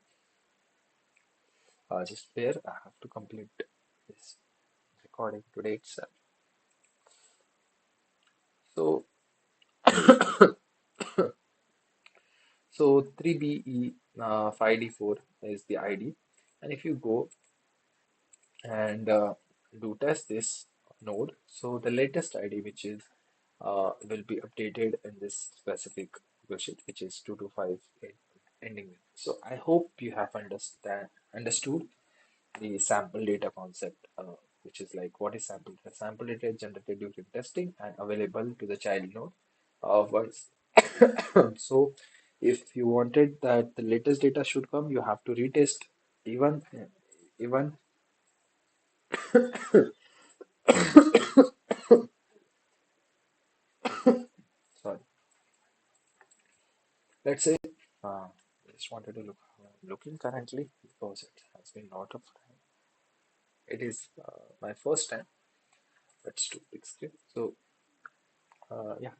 just bear, I have to complete this recording today itself. So, so 3BE 5D4 is the ID, and if you go and do test this node, so the latest ID which is will be updated in this specific Google Sheet, which is 2258 ending with. So I hope you have understood the sample data concept, which is like what is sample data? Sample data is generated during testing and available to the child node once. So if you wanted that the latest data should come, you have to retest even sorry. Let's say I just wanted to look how I'm looking currently, because it has been a lot of time. It is my first time. Let's do big screen. So yeah,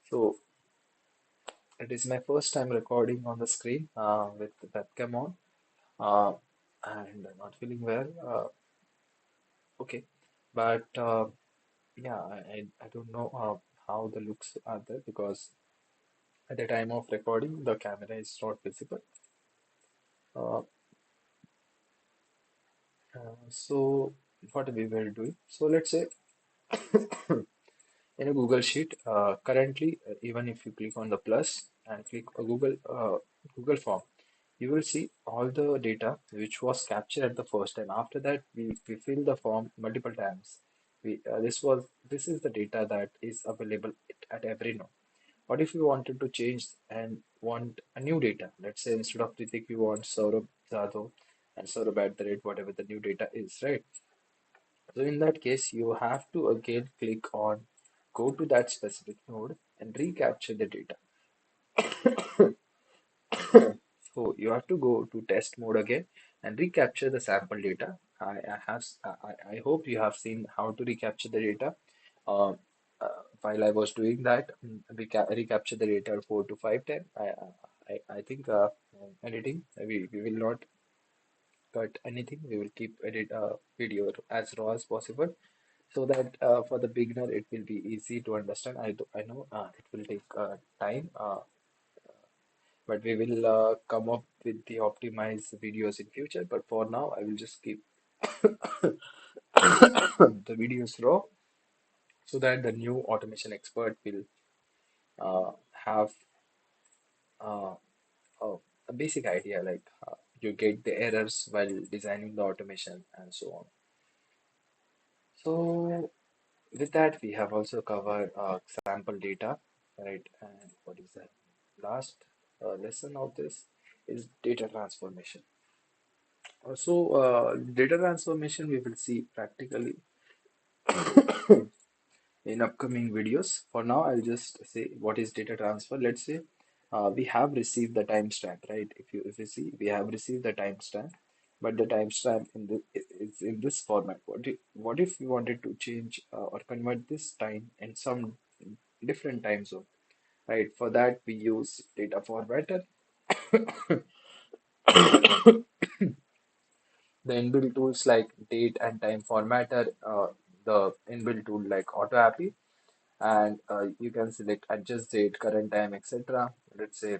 so it is my first time recording on the screen with the webcam on, uh, and I'm not feeling well. Okay, but yeah, I don't know how the looks are there, because at the time of recording the camera is not visible. Uh, so what we were doing. So let's say in a Google Sheet, currently, even if you click on the plus and click Google Form, you will see all the data which was captured at the first time. After that, we fill the form multiple times. this is the data that is available at every node. What if you wanted to change and want a new data? Let's say instead of Ritik, you want Saurabh Jadhav and Saurabh at the rate, whatever the new data is, right? So in that case, you have to again click on go to that specific node and recapture the data. So you have to go to test mode again and recapture the sample data. I hope you have seen how to recapture the data. Uh, while I was doing that, recapture the data 4 to 5 times. I think editing, we will not cut anything. We will keep edit video as raw as possible so that for the beginner it will be easy to understand. I know it will take time, but we will come up with the optimized videos in future. But for now, I will just keep the videos raw so that the new automation expert will have uh, a, a basic idea like you get the errors while designing the automation and so on. So with that, we have also covered sample data, right? And what is the last lesson of this is data transformation. Data transformation we will see practically in upcoming videos. For now, I'll just say what is data transfer. Let's say we have received the timestamp, right? If you see, we have received the timestamp, but the timestamp is in this format. What if we wanted to change or convert this time in some different time zone, right? For that, we use data formatter. The inbuilt tools like date and time formatter, the inbuilt tool like Appy, and you can select adjust date, current time, etc. Let's say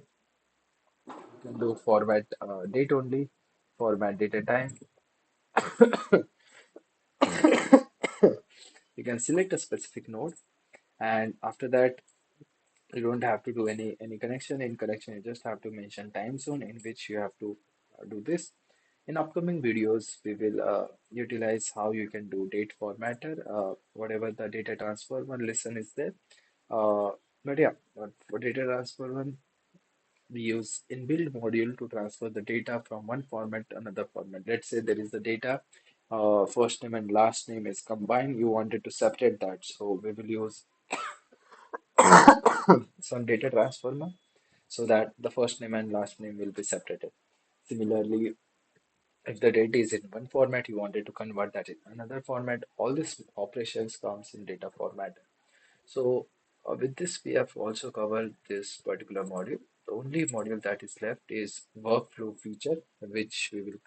you can do format date only, format date and time. You can select a specific node, and after that, you don't have to do any connection. In connection, you just have to mention time zone in which you have to do this. In upcoming videos, we will utilize how you can do date formatter, whatever the data transfer one lesson is there. Uh, but yeah, for data transfer one, we use inbuilt module to transfer the data from one format to another format. Let's say there is the data, first name and last name is combined. You wanted to separate that, so we will use some data transformer so that the first name and last name will be separated. Similarly, if the data is in one format, you wanted to convert that in another format. All these operations comes in data format. So with this, we have also covered this particular module. The only module that is left is workflow feature, which we will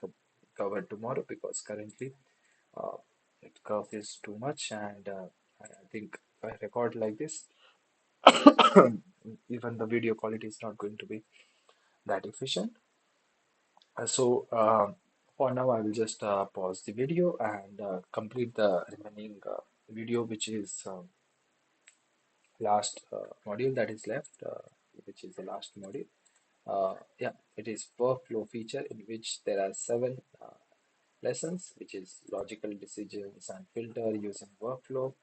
cover tomorrow because currently uh, it curve is too much, and I think if I record like this, even the video quality is not going to be that efficient. For now, I will just pause the video and complete the remaining video, which is last module that is left, which is the last module. Yeah, it is workflow feature in which there are seven lessons, which is logical decisions and filter using workflow.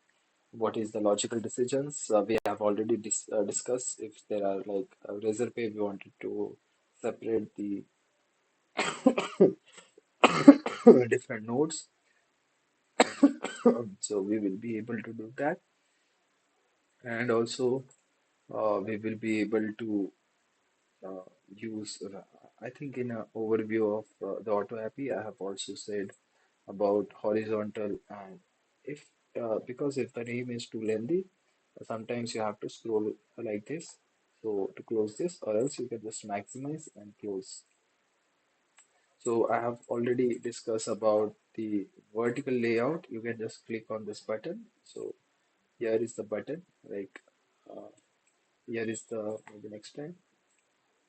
What is the logical decisions? We have already discussed if there are like a razor pay, we wanted to separate the different nodes. So we will be able to do that. And also we will be able to uh, use, I think in an overview of the auto API, I have also said about horizontal and if, because if the name is too lengthy, sometimes you have to scroll like this. So to close this, or else you can just maximize and close. So I have already discussed about the vertical layout. You can just click on this button. So here is the button, like uh, here is the next time.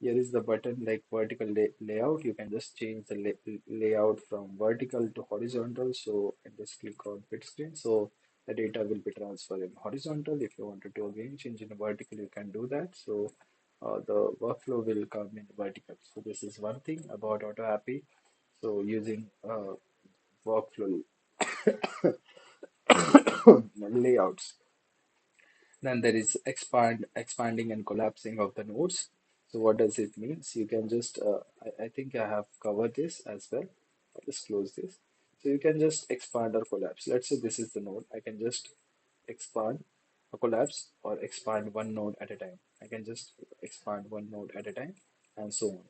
Here is the button like vertical layout. You can just change the layout from vertical to horizontal. So and just click on fit screen. So the data will be transferred in horizontal. If you wanted to again change in vertical, you can do that. So the workflow will come in vertical. So this is one thing about Auto Appy. So using workflow layouts. Then there is expanding and collapsing of the nodes. So what does it mean? So you can just, I think I have covered this as well. I'll just close this. So you can just expand or collapse. Let's say this is the node. I can just expand or collapse or expand one node at a time. I can just expand one node at a time and so on.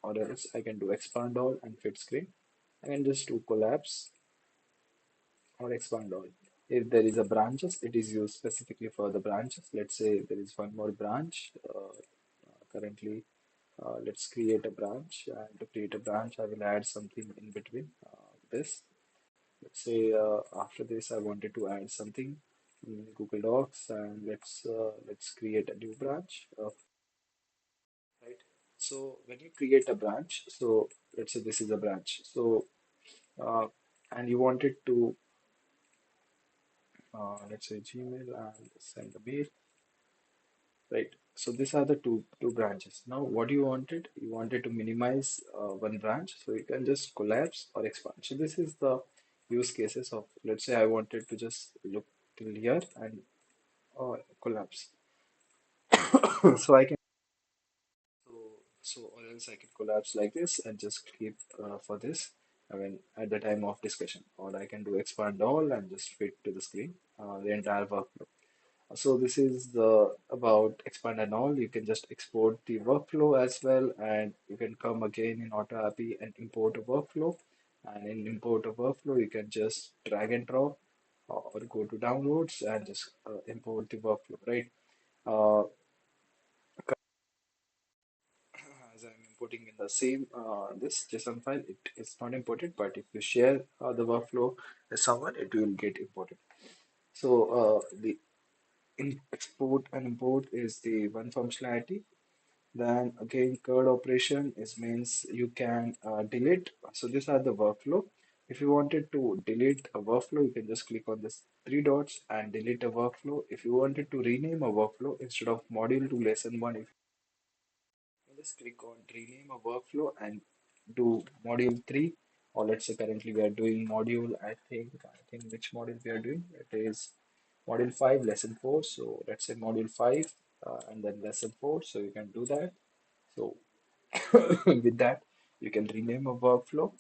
Or else I can do expand all and fit screen. I can just do collapse or expand all. If there is a branches, it is used specifically for the branches. Let's say there is one more branch. Currently, let's create a branch. And to create a branch, I will add something in between this. Let's say after this, I wanted to add something in Google Docs, and let's create a new branch. Right. So when you create a branch, so let's say this is a branch. So uh, and you wanted to let's say Gmail and send a mail, right? So these are the two branches. Now, what you wanted? You wanted to minimize one branch, so you can just collapse or expand. So this is the use cases of, let's say I wanted to just look till here and collapse. So I can so so or else I can collapse like this and just keep for this. I mean, at the time of discussion, or I can do expand all and just fit to the screen, the entire workflow. So this is the about expand and all. You can just export the workflow as well, and you can come again in Auto API and import a workflow. And in import a workflow, you can just drag and drop or go to downloads and just import the workflow, right? Uh, as I'm importing in the same this JSON file, it is not imported, but if you share the workflow with someone, it will get imported. So the in export and import is the one functionality. Then again, CURD operation is means you can delete. So these are the workflow. If you wanted to delete a workflow, you can just click on this three dots and delete a workflow. If you wanted to rename a workflow instead of module to lesson one, if you just click on rename a workflow and do module three, or let's say currently we are doing module, I think which module we are doing. It is module 5, lesson 4. So let's say module 5 and then lesson 4. So you can do that. So with that, you can rename a workflow,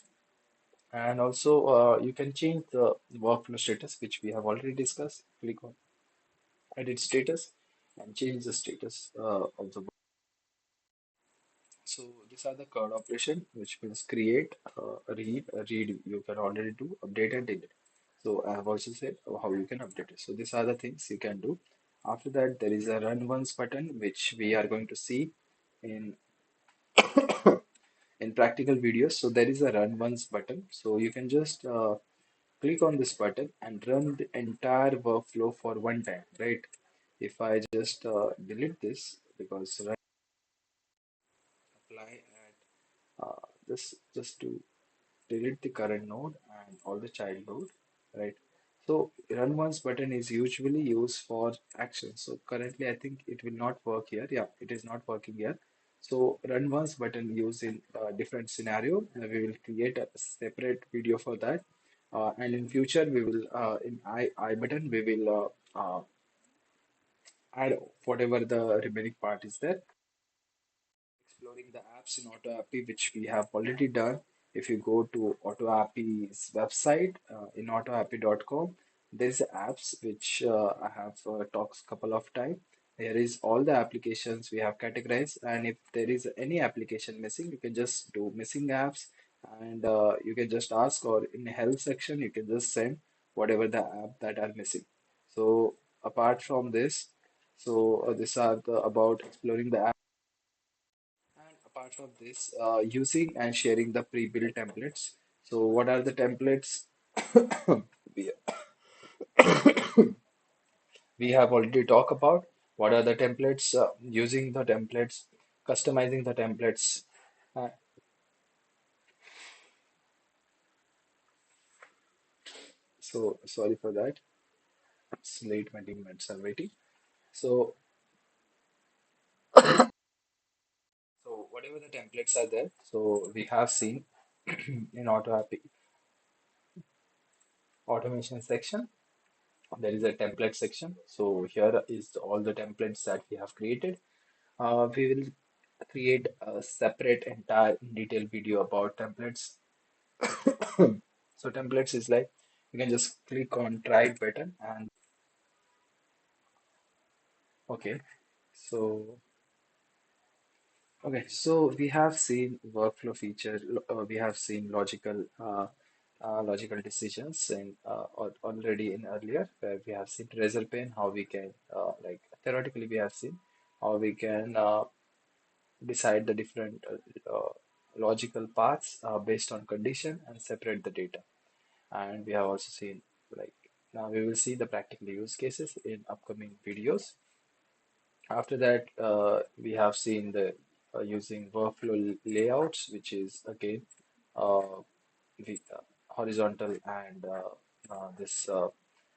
and also you can change the workflow status, which we have already discussed. Click on edit status and change the status of the. So these are the CURD operation, which means create, read. You can already do update and delete. So I have also said how you can update it. So these are the things you can do. After that, there is a run once button, which we are going to see in in practical videos. So there is a run once button. So you can just click on this button and run the entire workflow for one time, right? If I just delete this because run apply and this just to delete the current node and all the child node, right? So run once button is usually used for action. So currently I think it will not work here. Yeah, it is not working here. So run once button used in a different scenario. We will create a separate video for that. And in future we will in I button we will add whatever the remaining part is there. Exploring the apps in AutoAppy, which we have already done. If you go to AutoAppy's website in autoappy.com, there's apps which I have talked couple of times. Here is all the applications we have categorized, and if there is any application missing, you can just do missing apps, and you can just ask, or in the help section, you can just send whatever the app that are missing. So apart from this, so these are the about exploring the app. And apart from this, using and sharing the pre-built templates. So what are the templates? we, we have already talked about. What are the templates? Using the templates, customizing the templates. Uh, so sorry for that. It's late, my teammates are waiting. So so whatever the templates are there, so we have seen in auto automation section. There is a template section. So here is all the templates that we have created. We will create a separate entire detailed video about templates. So templates is like you can just click on try it button and okay. So okay, so we have seen workflow feature, we have seen logical decisions and already in earlier where we have seen razor pane, how we can like theoretically we have seen how we can decide the different logical paths based on condition and separate the data. And we have also seen like now we will see the practical use cases in upcoming videos. After that, we have seen the using workflow layouts, which is again uh, the horizontal and this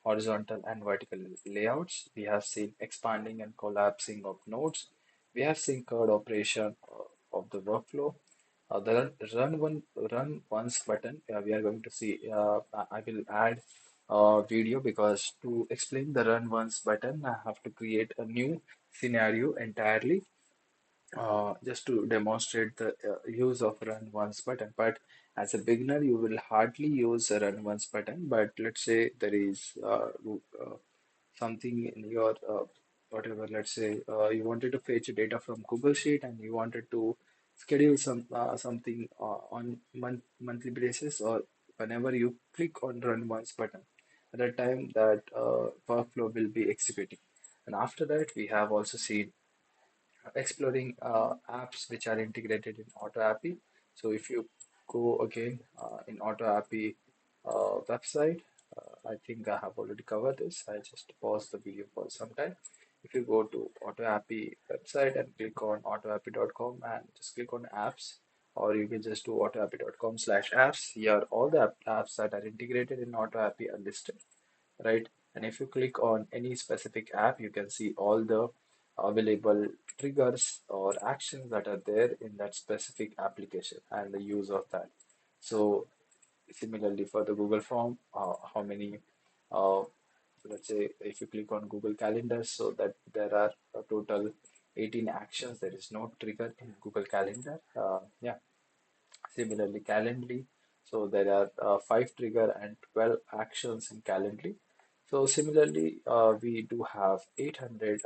horizontal and vertical layouts. We have seen expanding and collapsing of nodes. We have seen CURD operation of the workflow. The run once button. We are going to see. I will add a video because to explain the run once button, I have to create a new scenario entirely just to demonstrate the use of run once button. But as a beginner, you will hardly use a run once button. But let's say there is something in your whatever, let's say you wanted to fetch data from Google Sheet and you wanted to schedule something on monthly basis or whenever you click on run once button, at that time that workflow will be executing. And after that, we have also seen exploring apps which are integrated in Auto Appy. So if you go again in Auto Appy website, I think I have already covered this. I just pause the video for some time. If you go to Auto Appy website and click on autoappy.com and just click on apps, or you can just do autoappy.com/apps. Here, all the apps that are integrated in Auto Appy are listed, right? And if you click on any specific app, you can see all the available triggers or actions that are there in that specific application and the use of that. So similarly for the Google Form, how many, uh, let's say if you click on Google Calendar, so that there are a total 18 actions. There is no trigger in Google Calendar. Yeah, similarly, Calendly. So there are 5 trigger and 12 actions in Calendly. So similarly, we do have 800,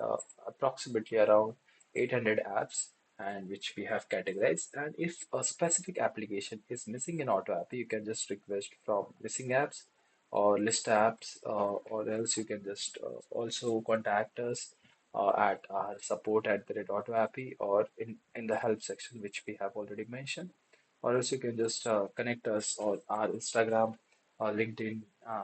approximately around 800 apps, and which we have categorized. And if a specific application is missing in Auto App, you can just request from missing apps or list apps, or else you can just also contact us at our support at the @AutoAppy or in the help section, which we have already mentioned, or else you can just connect us on our Instagram or LinkedIn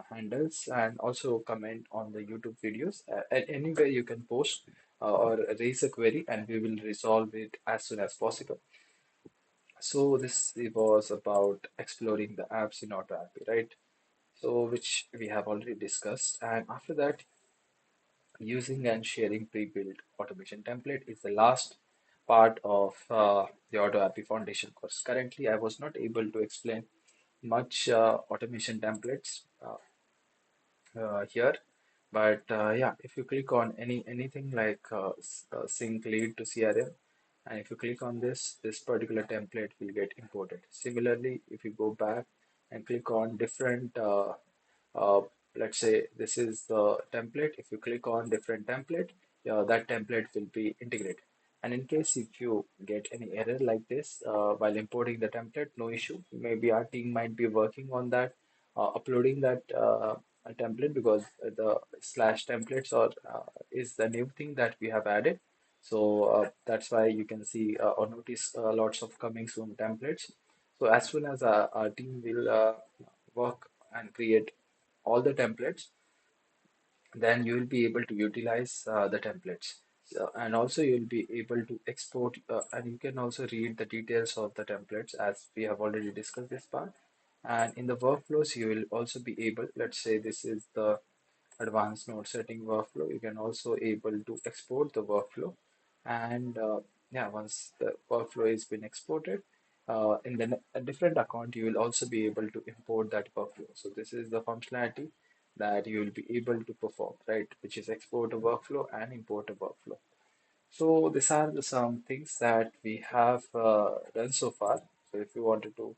handles and also comment on the YouTube videos. And anywhere you can post or raise a query, and we will resolve it as soon as possible. So this was about exploring the apps in AutoAppy, right? So which we have already discussed. And after that, using and sharing pre-built automation template is the last part of the AutoAppy Foundation course. Currently, I was not able to explain much automation templates here, but yeah, if you click on anything like sync lead to CRM, and if you click on this particular template will get imported. Similarly, if you go back and click on different uh, let's say this is the template. If you click on different template, that template will be integrated. And in case if you get any error like this while importing the template, no issue. Maybe our team might be working on that, uploading that template, because the slash templates or is the new thing that we have added. So that's why you can see or notice lots of coming soon templates. So as soon as our team will work and create all the templates, then you will be able to utilize the templates. So, and also you'll be able to export and you can also read the details of the templates as we have already discussed this part. And in the workflows, you will also be able, let's say this is the advanced node setting workflow. You can also able to export the workflow. And yeah, once the workflow has been exported, in a different account, you will also be able to import that workflow. So this is the functionality that you will be able to perform, right? Which is export a workflow and import a workflow. So these are some things that we have done so far. So if you wanted to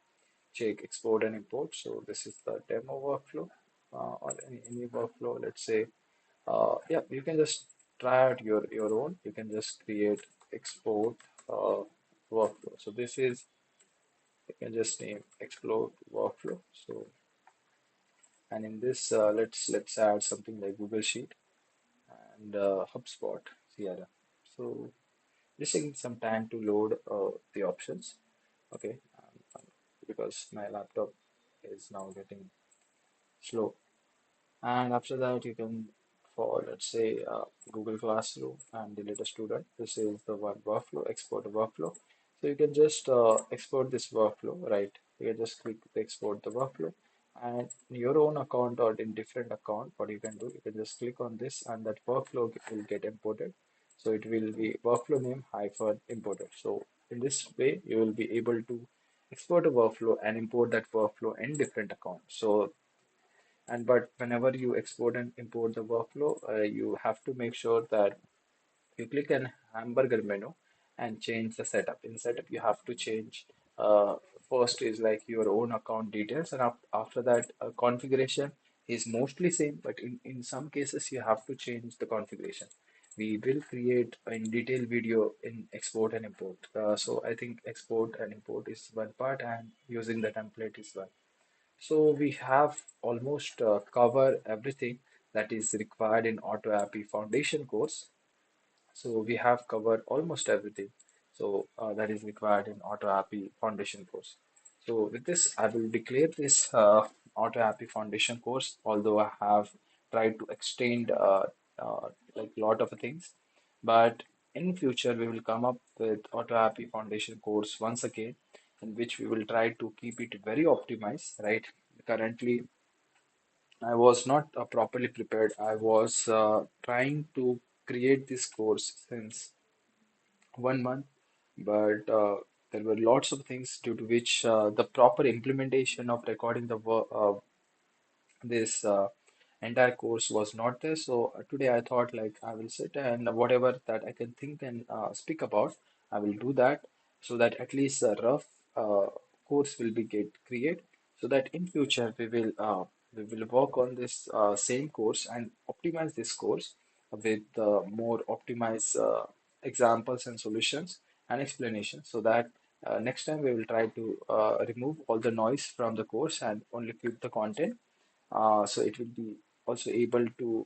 check export and import, so this is the demo workflow or any workflow. Let's say, yeah, you can just try out your own. You can just create export uh, workflow. So this is you can just name export workflow. So and in this, let's add something like Google Sheet and HubSpot CRM. So just taking some time to load the options. Okay, because my laptop is now getting slow. And after that, you can, for let's say Google Classroom and delete a student. This is the one workflow, export a workflow. So you can just export this workflow, right? You can just click to export the workflow. And in your own account or in different account, what you can do, you can just click on this and that workflow will get imported. So it will be workflow name hyphen imported. So in this way, you will be able to export a workflow and import that workflow in different accounts. So and but whenever you export and import the workflow, you have to make sure that you click an hamburger menu and change the setup. In setup, you have to change first is like your own account details, and after that, configuration is mostly same, but in some cases you have to change the configuration. We will create in detail video in export and import. So I think export and import is one part, and using the template is one. So we have almost covered everything that is required in Auto Appy Foundation course. So we have covered almost everything. So that is required in Auto Appy Foundation course. So with this, I will declare this Auto Appy Foundation course, although I have tried to extend like lot of things. But in future, we will come up with Auto Appy Foundation course once again, in which we will try to keep it very optimized, right? Currently, I was not properly prepared. I was trying to create this course since 1 month, but there were lots of things due to which the proper implementation of recording the this entire course was not there. So today I thought like I will sit and whatever that I can think and speak about, I will do that so that at least a rough uh, course will be get create so that in future we will work on this same course and optimize this course with more optimized examples and solutions and explanations so that next time we will try to remove all the noise from the course and only keep the content so it will be also able to,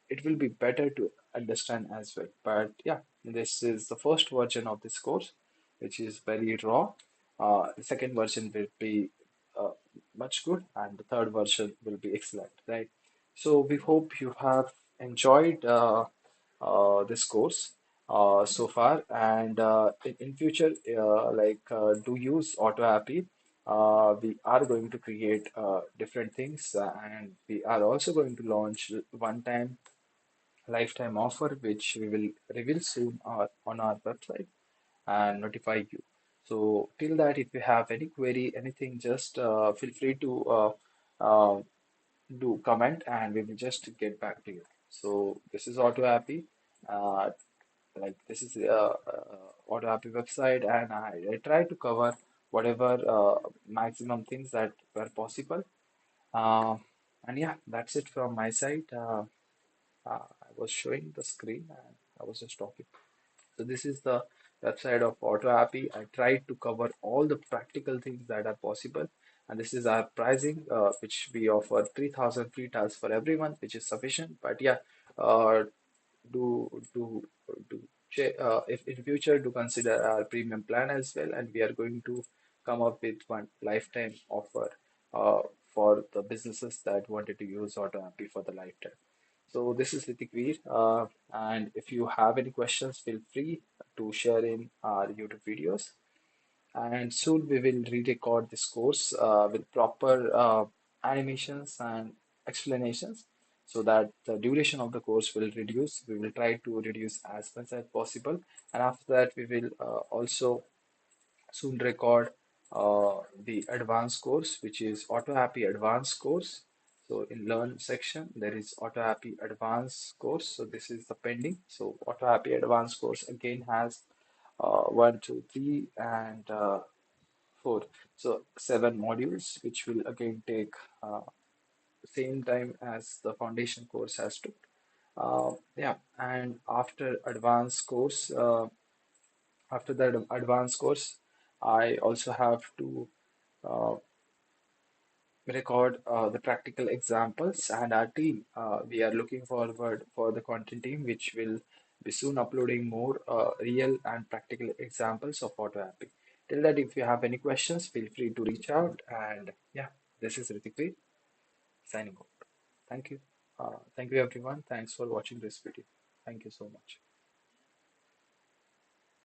it will be better to understand as well. But yeah, this is the first version of this course, which is very raw. The second version will be uh, much good, and the third version will be excellent, right? So we hope you have enjoyed this course so far, and in future, do use Auto Appy. We are going to create different things, and we are also going to launch one-time lifetime offer, which we will reveal soon on our website and notify you. So till that, if you have any query, anything, just feel free to uh, do comment and we will just get back to you. So this is Auto Happy. Uh, like this is Auto Happy website, and I try to cover whatever maximum things that were possible. Uh, and yeah, that's it from my side. I was showing the screen and I was just talking. So this is the website of Auto Appy. I tried to cover all the practical things that are possible. And this is our pricing, which we offer 3,000 free trials for everyone, which is sufficient. But yeah, uh, do do do if in future do consider our premium plan as well, and we are going to come up with one lifetime offer uh, for the businesses that wanted to use Auto Appy for the lifetime. So this is Ritik and if you have any questions, feel free to share in our YouTube videos. And soon we will re-record this course with proper animations and explanations so that the duration of the course will reduce. We will try to reduce as much as possible. And after that, we will also soon record the advanced course, which is Auto Happy Advanced course. So in Learn section, there is Auto Appy Advanced course. So this is the pending. So Auto Appy Advanced course again has one, two, three, and four. So seven modules, which will again take same time as the foundation course has took. Yeah, and after that advanced course, I also have to uh, record the practical examples, and our team, we are looking forward for the content team, which will be soon uploading more real and practical examples of auto apping. Till that, if you have any questions, feel free to reach out. And yeah, this is Ritik signing off. Thank you. Thank you, everyone. Thanks for watching this video. Thank you so much.